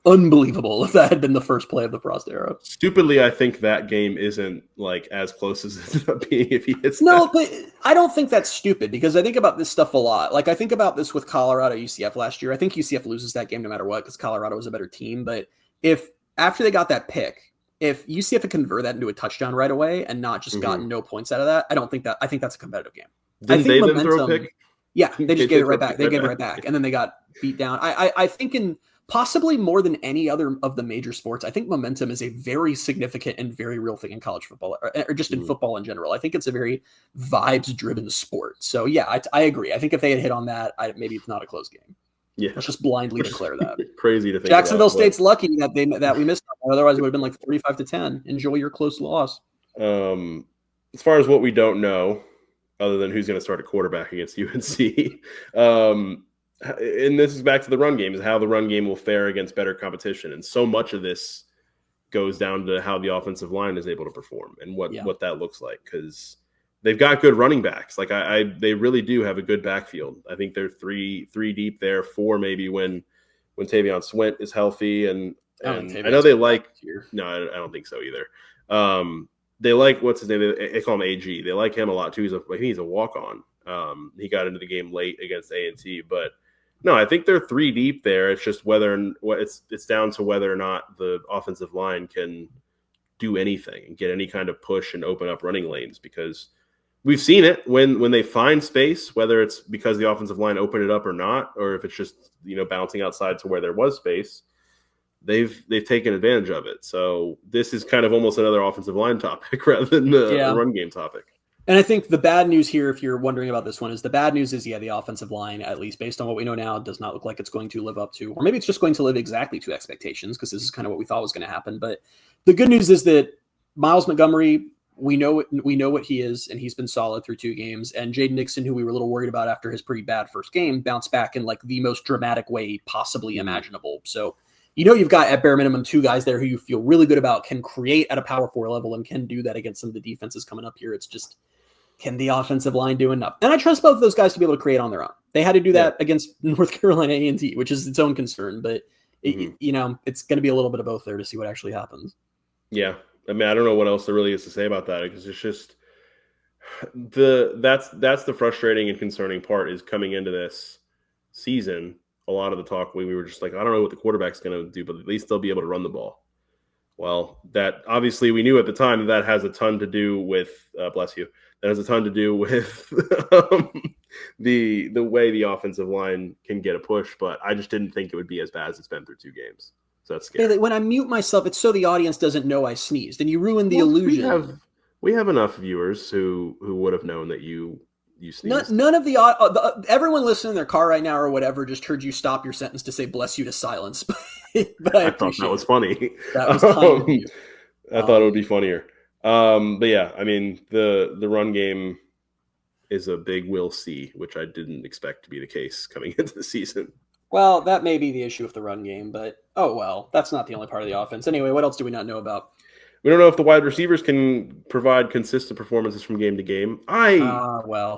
unbelievable if that had been the first play of the Frost era. Stupidly, I think that game isn't like as close as it ended up being if he hits No, that. but I don't think that's stupid because I think about this stuff a lot. Like I think about this with Colorado UCF last year. I think UCF loses that game no matter what because Colorado was a better team. But if after they got that pick, if UCF had converted that into a touchdown right away and not just gotten no points out of that, I think that's a competitive game. Didn't they then throw a pick? Yeah, they just gave it right back. They gave it right back. And then they got beat down. I think in possibly more than any other of the major sports, I think momentum is a very significant and very real thing in college football or just in football in general. I think it's a very vibes-driven sport. So, yeah, I agree. I think if they had hit on that, maybe it's not a close game. Yeah, let's just blindly declare that. Crazy to think. Jacksonville State's lucky that we missed that. Otherwise, it would have been like 35-10. Enjoy your close loss. As far as what we don't know, other than who's going to start a quarterback against UNC, and this is back to the run game, is how the run game will fare against better competition. And so much of this goes down to how the offensive line is able to perform and what that looks like, because they've got good running backs. Like they really do have a good backfield. I think they're three deep there, 4 maybe when Tavion Swint is healthy. And I know they like – no, I don't think so either. They like – what's his name? They call him AG. They like him a lot too. I think he's a walk-on. He got into the game late against A&T. But, no, I think they're 3 deep there. It's just it's down to whether or not the offensive line can do anything and get any kind of push and open up running lanes, because – we've seen it when they find space, whether it's because the offensive line opened it up or not, or if it's just bouncing outside to where there was space, they've taken advantage of it. So this is kind of almost another offensive line topic rather than the run game topic. And I think the bad news here, if you're wondering about this one, is the offensive line, at least based on what we know now, does not look like it's going to live up to, or maybe it's just going to live exactly to expectations, because this is kind of what we thought was going to happen. But the good news is that Miles Montgomery, we know what he is, and he's been solid through 2 games. And Jaden Nixon, who we were a little worried about after his pretty bad first game, bounced back in like the most dramatic way possibly imaginable. So, you've got at bare minimum 2 guys there who you feel really good about, can create at a power 4 level and can do that against some of the defenses coming up here. It's just, can the offensive line do enough? And I trust both of those guys to be able to create on their own. They had to do that against North Carolina A&T, which is its own concern, but it's going to be a little bit of both there to see what actually happens. Yeah. I mean, I don't know what else there really is to say about that, because it's just that's the frustrating and concerning part, is coming into this season. A lot of the talk, we were just like, I don't know what the quarterback's going to do, but at least they'll be able to run the ball. Well, that obviously we knew at the time that has a ton to do with bless you. That has a ton to do with the way the offensive line can get a push, but I just didn't think it would be as bad as it's been through 2 games. So that's scary. Hey, when I mute myself, it's so the audience doesn't know I sneezed, and you ruin the illusion. We have enough viewers who would have known that you sneezed. None of everyone listening in their car right now or whatever just heard you stop your sentence to say "bless you" to silence. But I thought that was funny. That was kind of you. I thought it would be funnier. But yeah, I mean the run game is a big we'll see, which I didn't expect to be the case coming into the season. Well, that may be the issue with the run game, but that's not the only part of the offense. Anyway, what else do we not know about? We don't know if the wide receivers can provide consistent performances from game to game. Again,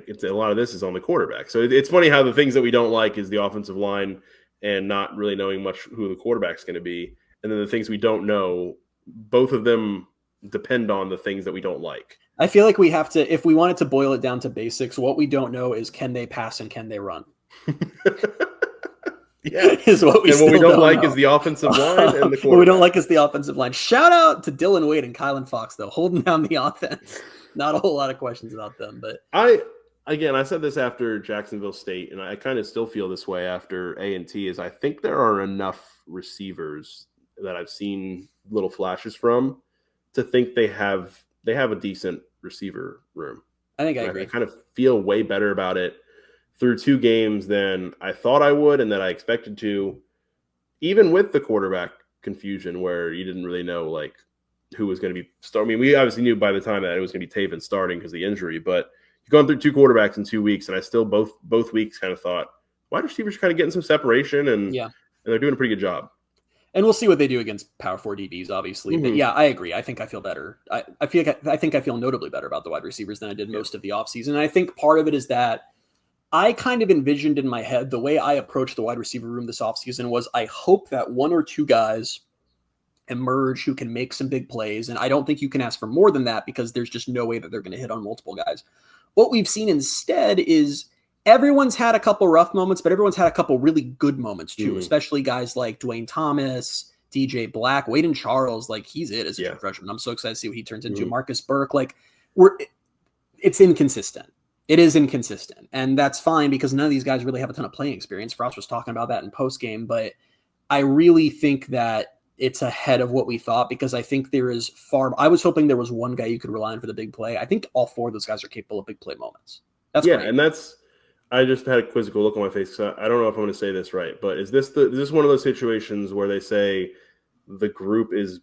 it's a lot of this is on the quarterback. So it's funny how the things that we don't like is the offensive line and not really knowing much who the quarterback's going to be. And then the things we don't know, both of them depend on the things that we don't like. I feel like we have to, if we wanted to boil it down to basics, what we don't know is, can they pass and can they run? Is what we don't like is the offensive line and the quarterback. What we don't like is the offensive line. Shout out to Dylan Wade and Kylan Fox, though, holding down the offense. Not a whole lot of questions about them, but I said this after Jacksonville State, and I kind of still feel this way after A&T, is I think there are enough receivers that I've seen little flashes from to think they have they have a decent receiver room. I think I agree. I kind of feel way better about it through 2 games than I thought I would and that I expected to, even with the quarterback confusion where you didn't really know like who was going to be starting. I mean, we obviously knew by the time that it was going to be Taven starting because of the injury, but you've gone through 2 quarterbacks in 2 weeks, and I still both weeks kind of thought wide receivers are kind of getting some separation, and they're doing a pretty good job. And we'll see what they do against Power 4 DBs, obviously. Mm-hmm. But yeah, I agree. I think I feel better. I think I feel notably better about the wide receivers than I did most of the offseason. And I think part of it is that I kind of envisioned in my head the way I approached the wide receiver room this offseason was I hope that 1 or 2 guys emerge who can make some big plays. And I don't think you can ask for more than that because there's just no way that they're going to hit on multiple guys. What we've seen instead is everyone's had a couple rough moments, but everyone's had a couple really good moments too, especially guys like Dwayne Thomas, DJ Black, Waden Charles. Like he's it as a freshman. I'm so excited to see what he turns into. Marcus Burke. Like it's inconsistent. It is inconsistent. And that's fine because none of these guys really have a ton of playing experience. Frost was talking about that in post game, but I really think that it's ahead of what we thought because I think there is I was hoping there was one guy you could rely on for the big play. I think all 4 of those guys are capable of big play moments. That's great. And I just had a quizzical look on my face. So I don't know if I'm going to say this right, but is this one of those situations where they say the group is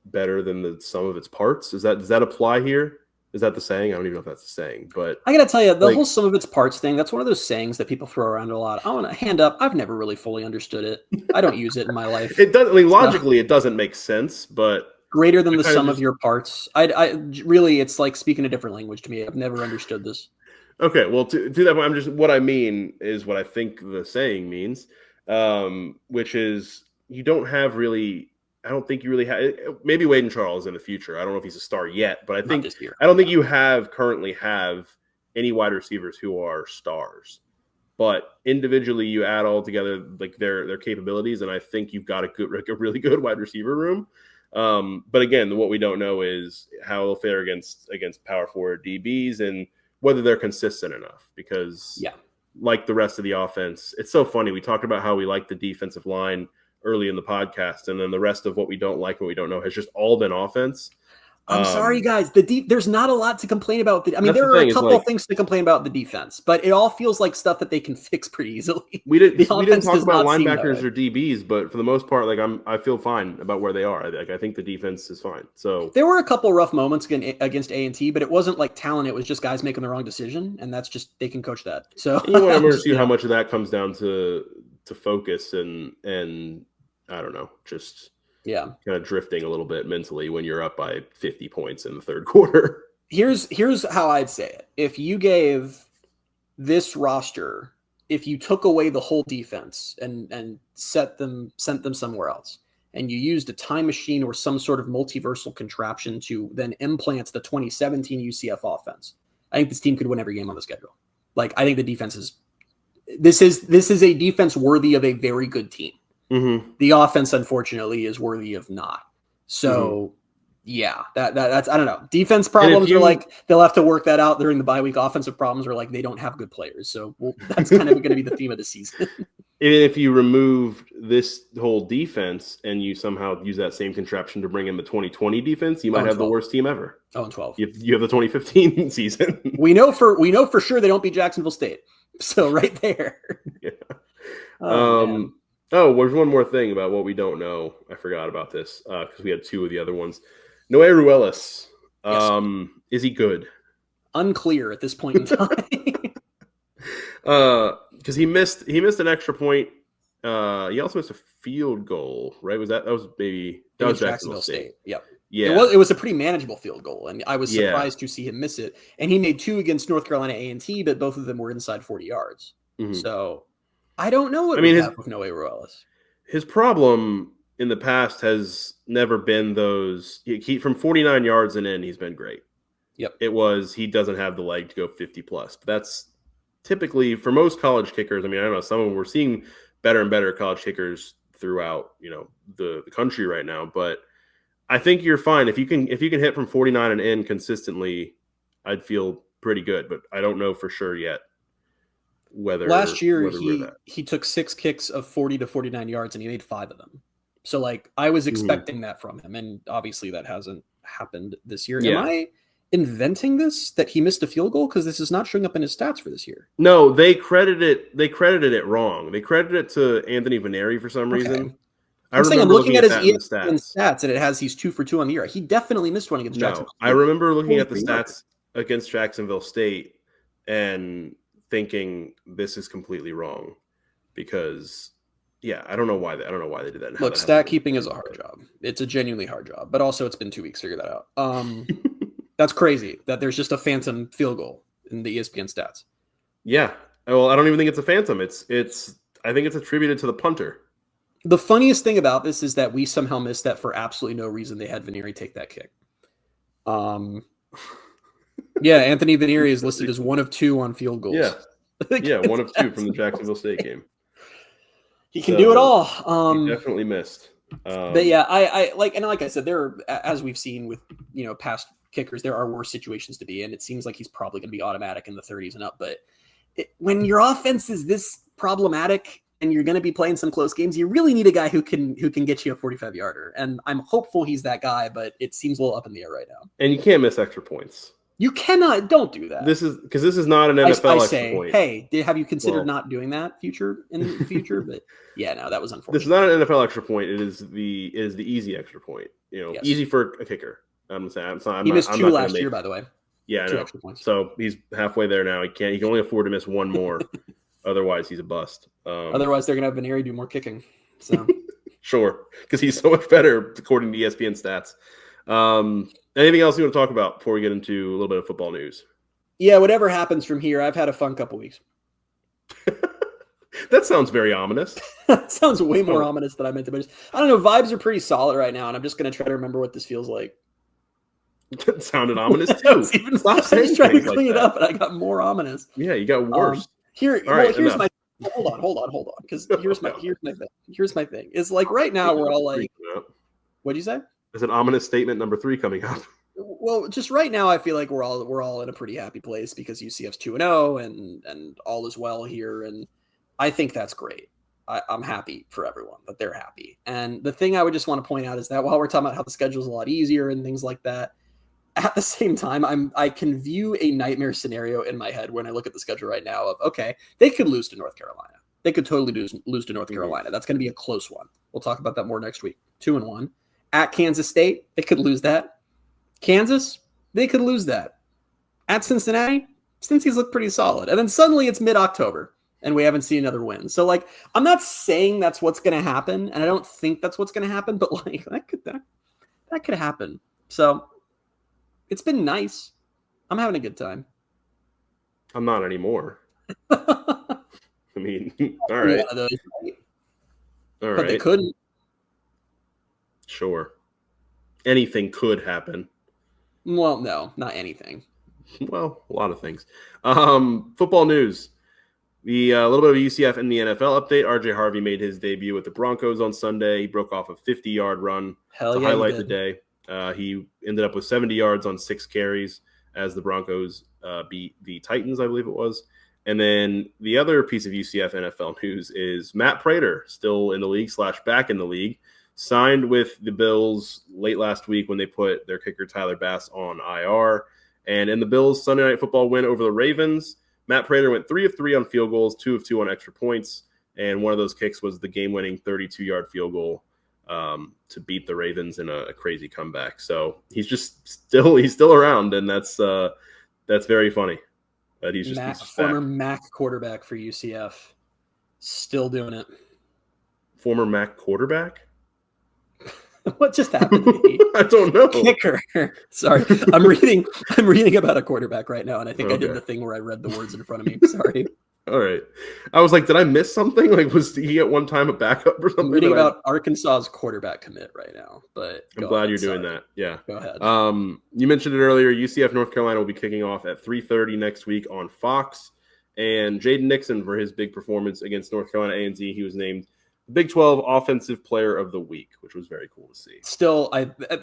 better than the sum of its parts? Does that apply here? Is that the saying? I don't even know if that's the saying, but I got to tell you, the whole sum of its parts thing, that's one of those sayings that people throw around a lot. I want to hand up. I've never really fully understood it. I don't use it in my life. It doesn't. I mean, logically, it doesn't make sense, but greater than the sum of your parts. I really, it's like speaking a different language to me. I've never understood this. Okay, well, to that point, what I mean is what I think the saying means, which is you don't have really. I don't think you really have. Maybe Waden Charles in the future. I don't know if he's a star yet, but I don't think you currently have any wide receivers who are stars. But individually, you add all together like their capabilities, and I think you've got a really good wide receiver room. But again, what we don't know is how they'll fare against power forward DBs and whether they're consistent enough. Because like the rest of the offense, it's so funny. We talked about how we like the defensive line early in the podcast, and then the rest of what we don't like and what we don't know has just all been offense. I'm sorry, guys. There's not a lot to complain about. There are a couple of things to complain about the defense, but it all feels like stuff that they can fix pretty easily. We didn't talk about linebackers or DBs, but for the most part, I feel fine about where they are. I think the defense is fine. So there were a couple rough moments against A&T, but it wasn't like talent. It was just guys making the wrong decision, and that's just they can coach that. So you want to see how much of that comes down to focus and I don't know, just. Kind of drifting a little bit mentally when you're up by 50 points in the third quarter. Here's how I'd say it. If you gave this roster, if you took away the whole defense and sent them somewhere else, and you used a time machine or some sort of multiversal contraption to then implant the 2017 UCF offense, I think this team could win every game on the schedule. Like, I think the defense is this is a defense worthy of a very good team. Mm-hmm. The offense, unfortunately, is worthy of not. So, that's I don't know. Defense problems are like they'll have to work that out during the bye week. Offensive problems are like they don't have good players. So that's kind of going to be the theme of the season. If you remove this whole defense and you somehow use that same contraption to bring in the 2020 defense, you might have the worst team ever. 0-12. You have the 2015 season. We know for sure they don't beat Jacksonville State. So right there. There's one more thing about what we don't know. I forgot about this because we had 2 of the other ones. Noe Ruelas. Is he good? Unclear at this point in time. Because he missed an extra point. He also missed a field goal, right? That was Jacksonville State. Yep. Yeah. It was a pretty manageable field goal, and I was surprised to see him miss it. And he made 2 against North Carolina A&T, but both of them were inside 40 yards. Mm-hmm. So I don't know what we have with Noe Ruelas. His problem in the past has never been those. From 49 yards and in, he's been great. Yep. He doesn't have the leg to go 50 plus. But that's typically for most college kickers. I mean, I don't know. Some of them we're seeing better and better college kickers throughout, the country right now. But I think you're fine if you can hit from 49 and in consistently. I'd feel pretty good, but I don't know for sure yet. Last year he took 6 kicks of 40 to 49 yards and he made 5 of them. So I was expecting that from him, and obviously that hasn't happened this year. Yeah. Am I inventing this, that he missed a field goal? Because this is not showing up in his stats for this year. No, they credited it wrong. They credited it to Anthony Vaneri for some reason. I'm looking at his ESPN stats, and it has he's 2 for 2 on the year. He definitely missed one against Jacksonville. I remember looking at the stats against Jacksonville State and thinking this is completely wrong because, I don't know why they did that. Look, stat keeping is a hard job. It's a genuinely hard job, but also it's been 2 weeks. Figure that out. That's crazy that there's just a phantom field goal in the ESPN stats. Yeah. Well, I don't even think it's a phantom. I think it's attributed to the punter. The funniest thing about this is that we somehow missed that for absolutely no reason. They had Vaneri take that kick. Anthony Vaneri is listed as 1 of 2 on field goals. Yeah, 1 of 2 from the Jacksonville State game. He can do it all. He definitely missed. But yeah, I like I said, there, as we've seen with past kickers, there are worse situations to be in. It seems like he's probably going to be automatic in the 30s and up. But when your offense is this problematic and you're going to be playing some close games, you really need a guy who can get you a 45-yarder. And I'm hopeful he's that guy, but it seems a little up in the air right now. And you can't miss extra points. You cannot. Don't do that. This is not an NFL extra point. Hey, have you considered not doing that in the future? But no, that was unfortunate. This is not an NFL extra point. It is the easy extra point. Easy for a kicker. I'm saying. He missed 2 last year, by the way. Yeah, I 2 know. extra points. So he's halfway there now. He can only afford to miss 1 more. Otherwise, he's a bust. Otherwise, they're going to have Vaneri do more kicking. So sure, because he's so much better according to ESPN stats. Anything else you want to talk about before we get into a little bit of football news? Yeah, whatever happens from here, I've had a fun couple weeks. That sounds very ominous. That sounds way more ominous than I meant to. But I don't know. Vibes are pretty solid right now, and I'm just going to try to remember what this feels like. That sounded ominous too. I was trying to clean it up, and I got more ominous. Yeah, you got worse. Here's my. Hold on. Because here's my thing. It's like right now we're all like, what'd you say? There's an ominous statement number 3 coming up. Well, just right now, I feel like we're all in a pretty happy place because UCF's 2-0 and all is well here, and I think that's great. I'm happy for everyone that they're happy. And the thing I would just want to point out is that while we're talking about how the schedule is a lot easier and things like that, at the same time, I can view a nightmare scenario in my head when I look at the schedule right now of, okay, they could lose to North Carolina. They could totally lose to North Carolina. That's going to be a close one. We'll talk about that more next week. 2-1. At Kansas State, they could lose that. Kansas, they could lose that. At Cincinnati, Cincy's looked pretty solid. And then suddenly it's mid-October, and we haven't seen another win. So, like, I'm not saying that's what's going to happen, and I don't think that's what's going to happen, but, like, that could happen. So it's been nice. I'm having a good time. I'm not anymore. I mean, all right. One of those, right? All right. But they couldn't. Sure. Anything could happen. Well, no, not anything. Well, a lot of things. Football news. The little bit of UCF in the NFL update. RJ Harvey made his debut with the Broncos on Sunday. He broke off a 50-yard run to highlight the day. He ended up with 70 yards on 6 carries as the Broncos beat the Titans, I believe it was. And then the other piece of UCF NFL news is Matt Prater, still in the league / back in the league, signed with the Bills late last week when they put their kicker Tyler Bass on IR. And in the Bills' Sunday Night Football win over the Ravens, Matt Prater went 3 of 3 on field goals, 2 of 2 on extra points, and one of those kicks was the game-winning 32-yard field goal to beat the Ravens in a crazy comeback. So he's still around, and that's very funny. That he's just former MAC quarterback for UCF, still doing it. Former MAC quarterback? What just happened to me? I don't know. Kicker. Sorry. I'm reading about a quarterback right now, and I think I did the thing where I read the words in front of me. Sorry. All right. I was like, did I miss something? Like, was he at one time a backup or something? I'm reading about Arkansas's quarterback commit right now, but I'm glad you're doing that. Yeah. Go ahead. You mentioned it earlier. UCF North Carolina will be kicking off at 3:30 next week on Fox. And Jaden Nixon, for his big performance against North Carolina A&T, he was named the Big 12 Offensive Player of the Week, which was very cool to see. Still,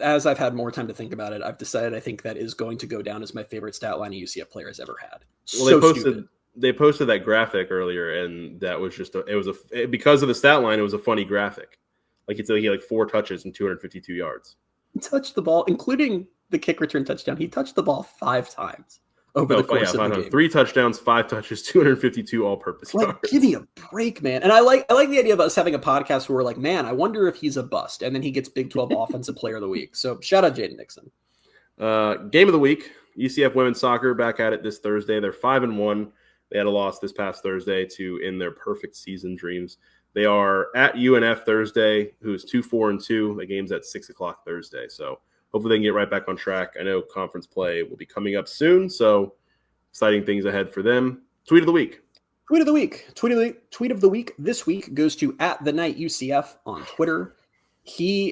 as I've had more time to think about it, I've decided I think that is going to go down as my favorite stat line a UCF player has ever had. Well, they posted that graphic earlier, and that was just because of the stat line, it was a funny graphic. Like he had 4 touches and 252 yards. touched the ball, including the kick return touchdown. He touched the ball 5 times over the course of the game. 3 touchdowns, 5 touches, 252 all-purpose yards. Like, give me a break, man. And I like the idea of us having a podcast where we're like, man, I wonder if he's a bust. And then he gets Big 12 Offensive Player of the Week. So shout out Jaden Nixon. Game of the week, UCF women's soccer back at it this Thursday. They're 5-1. They had a loss this past Thursday to end their perfect season dreams. They are at UNF Thursday, who's 2-4-2. The game's at 6 o'clock Thursday. So hopefully they can get right back on track. I know conference play will be coming up soon, so exciting things ahead for them. Tweet of the week. Tweet of the week this week goes to @TheNightUCF on Twitter.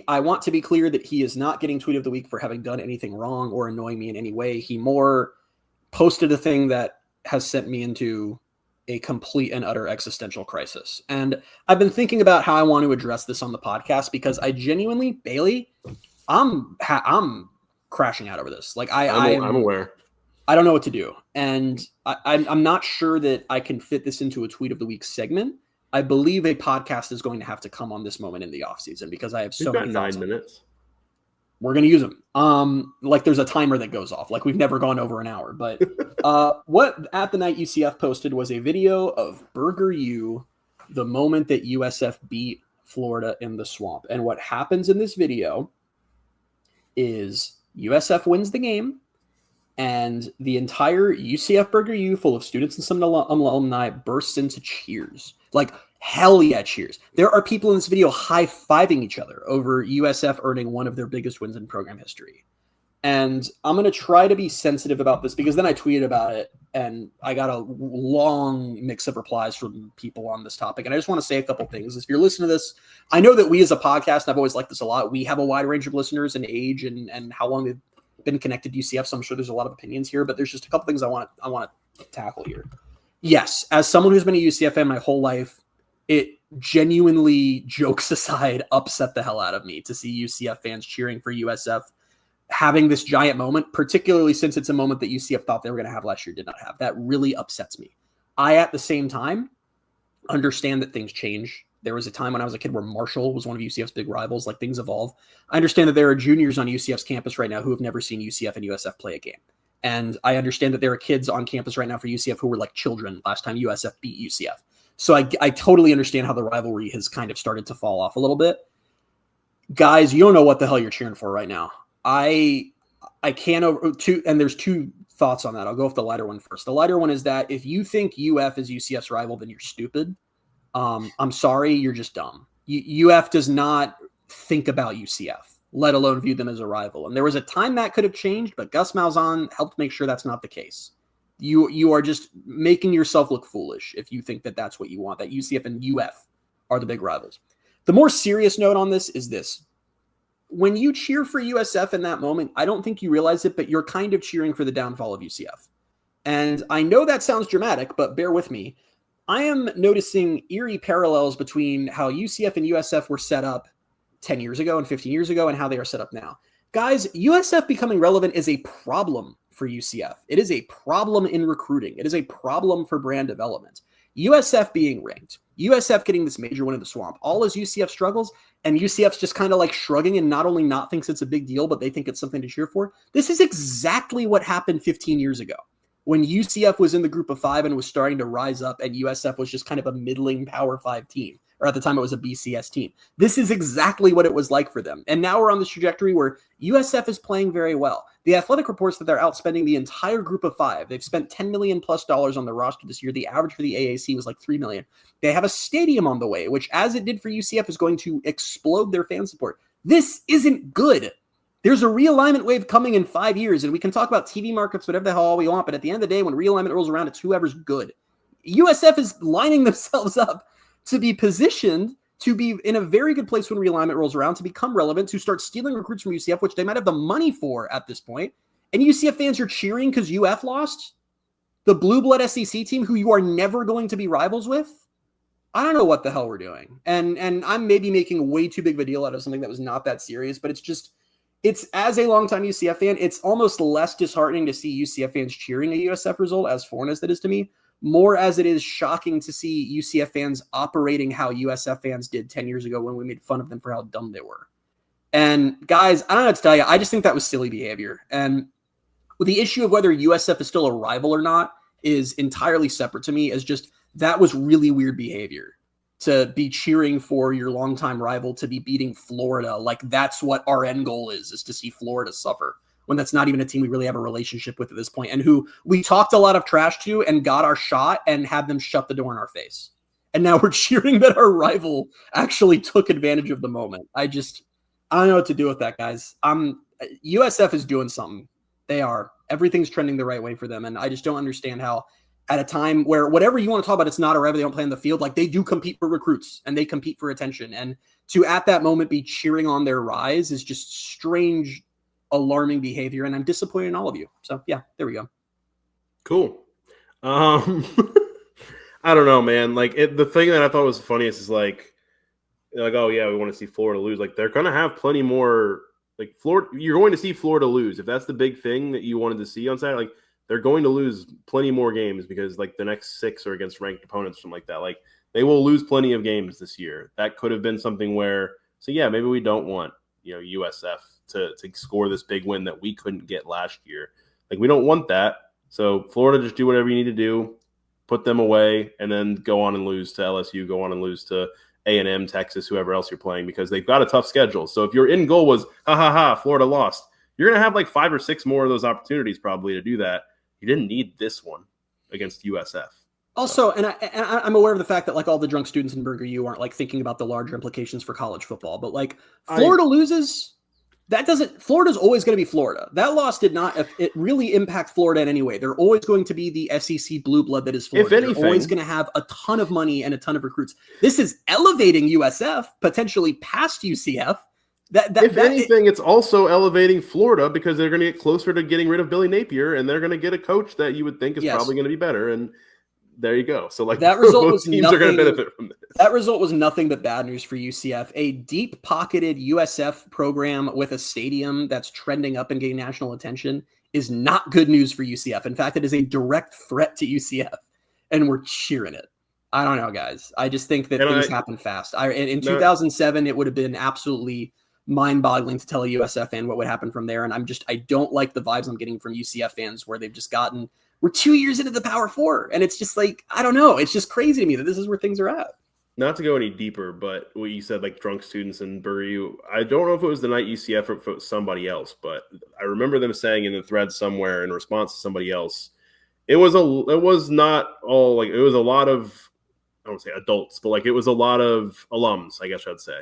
I want to be clear that he is not getting tweet of the week for having done anything wrong or annoying me in any way. He more posted a thing that has sent me into a complete and utter existential crisis. And I've been thinking about how I want to address this on the podcast because I genuinely, Bailey, I'm crashing out over this. Like I'm aware. I don't know what to do. And I'm not sure that I can fit this into a tweet of the week segment. I believe a podcast is going to have to come on this moment in the offseason because I have so many thoughts. 9 minutes. We're going to use them. Like there's a timer that goes off. Like we've never gone over an hour. But what At the Night UCF posted was a video of Burger U, the moment that USF beat Florida in the Swamp. And what happens in this video is USF wins the game, and the entire UCF Burger U, full of students and some alumni, bursts into cheers. Like, hell yeah, cheers. There are people in this video high-fiving each other over USF earning one of their biggest wins in program history. And I'm going to try to be sensitive about this because then I tweeted about it and I got a long mix of replies from people on this topic. And I just want to say a couple things. If you're listening to this, I know that we as a podcast, and I've always liked this a lot, we have a wide range of listeners and age and how long they've been connected to UCF. So I'm sure there's a lot of opinions here, but there's just a couple things I want to tackle here. Yes, as someone who's been a UCF fan my whole life, it genuinely, jokes aside, upset the hell out of me to see UCF fans cheering for USF having this giant moment, particularly since it's a moment that UCF thought they were going to have last year, did not have. That really upsets me. I, at the same time, understand that things change. There was a time when I was a kid where Marshall was one of UCF's big rivals. Like, things evolve. I understand that there are juniors on UCF's campus right now who have never seen UCF and USF play a game. And I understand that there are kids on campus right now for UCF who were like children last time USF beat UCF. So I totally understand how the rivalry has kind of started to fall off a little bit. Guys, you don't know what the hell you're cheering for right now. I can't and there's two thoughts on that. I'll go with the lighter one first. The lighter one is that if you think UF is UCF's rival, then you're stupid. I'm sorry, you're just dumb. UF does not think about UCF, let alone view them as a rival. And there was a time that could have changed, but Gus Malzahn helped make sure that's not the case. You are just making yourself look foolish if you think that that's what you want, that UCF and UF are the big rivals. The more serious note on this is this. When you cheer for USF in that moment, I don't think you realize it, but you're kind of cheering for the downfall of UCF. And I know that sounds dramatic, but bear with me. I am noticing eerie parallels between how UCF and USF were set up 10 years ago and 15 years ago and how they are set up now. Guys, USF becoming relevant is a problem for UCF. It is a problem in recruiting. It is a problem for brand development. USF being ranked, USF getting this major win in the Swamp, all as UCF struggles, and UCF's just kind of like shrugging and not only not thinks it's a big deal, but they think it's something to cheer for. This is exactly what happened 15 years ago when UCF was in the group of 5 and was starting to rise up, and USF was just kind of a middling Power 5 team. Or at the time it was a BCS team. This is exactly what it was like for them. And now we're on this trajectory where USF is playing very well. The Athletic reports that they're outspending the entire group of 5. They've spent $10 million plus on the roster this year. The average for the AAC was like $3 million. They have a stadium on the way, which, as it did for UCF, is going to explode their fan support. This isn't good. There's a realignment wave coming in 5 years, and we can talk about TV markets, whatever the hell we want, but at the end of the day, when realignment rolls around, it's whoever's good. USF is lining themselves up to be positioned to be in a very good place when realignment rolls around, to become relevant, to start stealing recruits from UCF, which they might have the money for at this point. And UCF fans are cheering because UF lost? The blue blood SEC team who you are never going to be rivals with? I don't know what the hell we're doing. And I'm maybe making way too big of a deal out of something that was not that serious, but it's as a longtime UCF fan, it's almost less disheartening to see UCF fans cheering a USF result, as foreign as that is to me, more as it is shocking to see UCF fans operating how USF fans did 10 years ago when we made fun of them for how dumb they were. And guys, I don't know what to tell you. I just think that was silly behavior. And the issue of whether USF is still a rival or not is entirely separate to me, as just that was really weird behavior to be cheering for your longtime rival to be beating Florida. Like that's what our end goal is to see Florida suffer, when that's not even a team we really have a relationship with at this point, and who we talked a lot of trash to and got our shot and had them shut the door in our face. And now we're cheering that our rival actually took advantage of the moment. I don't know what to do with that, guys. USF is doing something. They are. Everything's trending the right way for them. And I just don't understand how at a time where whatever you want to talk about, it's not a rival, they don't play on the field. Like they do compete for recruits and they compete for attention. And to at that moment be cheering on their rise is just strange, alarming behavior. And I'm disappointed in all of you. So yeah, there we go. Cool. I don't know, man. Like the thing that I thought was funniest is like, oh yeah, we want to see Florida lose. Like they're going to have plenty more. Like Florida, you're going to see Florida lose. If that's the big thing that you wanted to see on Saturday, like they're going to lose plenty more games because like the next 6 are against ranked opponents, something like that. Like they will lose plenty of games this year. That could have been something where, so yeah, maybe we don't want, USF to score this big win that we couldn't get last year. Like we don't want that. So Florida, just do whatever you need to do, put them away, and then go on and lose to LSU, go on and lose to A&M, Texas, whoever else you're playing, because they've got a tough schedule. So if your end goal was, Florida lost, you're going to have like 5 or 6 more of those opportunities probably to do that. You didn't need this one against USF. Also, and I'm aware of the fact that like all the drunk students in Burger U aren't like thinking about the larger implications for college football, but like Florida loses, Florida's always going to be Florida. That loss did not really impact Florida in any way. They're always going to be the SEC blue blood that is Florida. If anything, they're always going to have a ton of money and a ton of recruits. This is elevating USF potentially past UCF. If anything, it's also elevating Florida because they're going to get closer to getting rid of Billy Napier, and they're going to get a coach that you would think is probably going to be better. And there you go. So like that result was teams are going to benefit from this. That result was nothing but bad news for UCF. A deep-pocketed USF program with a stadium that's trending up and getting national attention is not good news for UCF. In fact, it is a direct threat to UCF, and we're cheering it. I don't know, guys. I just think that things happen fast. In 2007, it would have been absolutely mind-boggling to tell a USF fan what would happen from there. And I don't like the vibes I'm getting from UCF fans where they've just gotten, we're 2 years into the Power Four. And it's just like, I don't know. It's just crazy to me that this is where things are at. Not to go any deeper, but what you said, like drunk students in Burry, I don't know if it was the night UCF or if it was somebody else, but I remember them saying in the thread somewhere in response to somebody else, it was not all like, it was a lot of, I don't say adults, but like it was a lot of alums, I guess I'd say.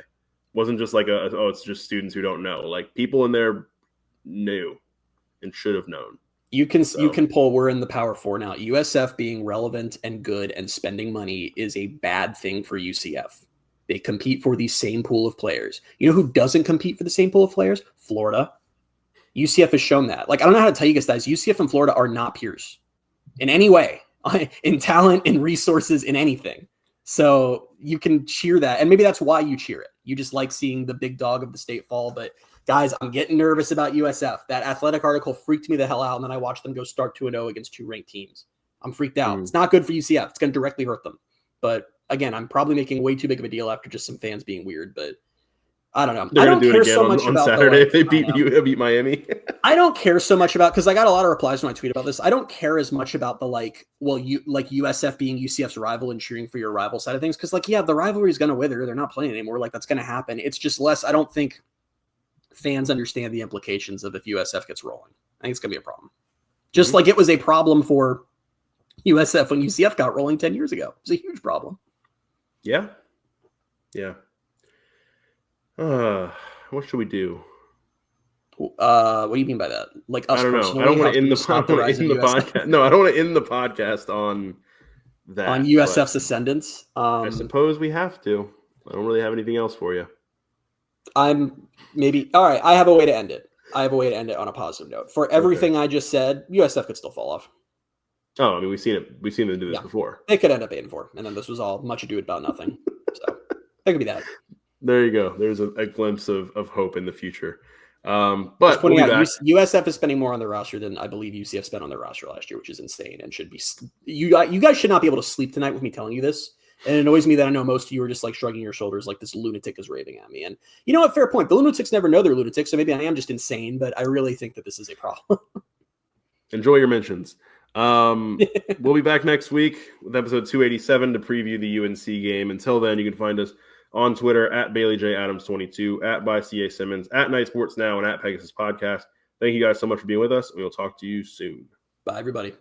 Wasn't just like it's just students who don't know. Like people in there knew and should have known. You can pull, we're in the Power Four now. USF being relevant and good and spending money is a bad thing for UCF. They compete for the same pool of players. You know who doesn't compete for the same pool of players? Florida. UCF has shown that. Like, I don't know how to tell you guys, UCF and Florida are not peers in any way, in talent, in resources, in anything. So you can cheer that. And maybe that's why you cheer it. You just like seeing the big dog of the state fall. But guys, I'm getting nervous about USF. That Athletic article freaked me the hell out. And then I watched them go start 2-0 against 2 ranked teams. I'm freaked out. It's not good for UCF. It's going to directly hurt them. But again, I'm probably making way too big of a deal after just some fans being weird. But I don't know. They're I don't do care it again so much on about Saturday if they beat Miami. I don't care so much about, because I got a lot of replies when I tweet about this. I don't care as much about the USF being UCF's rival and cheering for your rival side of things. Because the rivalry is going to wither. They're not playing anymore. Like that's going to happen. It's just less. I don't think fans understand the implications of if USF gets rolling. I think it's going to be a problem. Just like it was a problem for USF when UCF got rolling 10 years ago. It was a huge problem. Yeah. Yeah. What should we do? What do you mean by that? Like us I don't know. personally? I don't want to end the podcast. No, I don't want to end the podcast on that. On USF's ascendance. I suppose we have to. I don't really have anything else for you. All right. I have a way to end it. I have a way to end it on a positive note. For everything I just said, USF could still fall off. Oh, I mean, we've seen it. We've seen them do this before. They could end up 8-4, and then this was all much ado about nothing. So that could be that. There you go. There's a glimpse of hope in the future. But pointing out, USF is spending more on their roster than I believe UCF spent on their roster last year, which is insane and should be. You guys should not be able to sleep tonight with me telling you this, And it annoys me that I know most of you are just like shrugging your shoulders like this lunatic is raving at me. And you know what? Fair point. The lunatics never know they're lunatics, so maybe I am just insane, but I really think that this is a problem. Enjoy your mentions. We'll be back next week with episode 287 to preview the UNC game. Until then, you can find us on Twitter at BaileyJAdams22, at by CA Simmons, at Night Sports Now, and at Pegasus Podcast. Thank you guys so much for being with us, and we'll talk to you soon. Bye, everybody.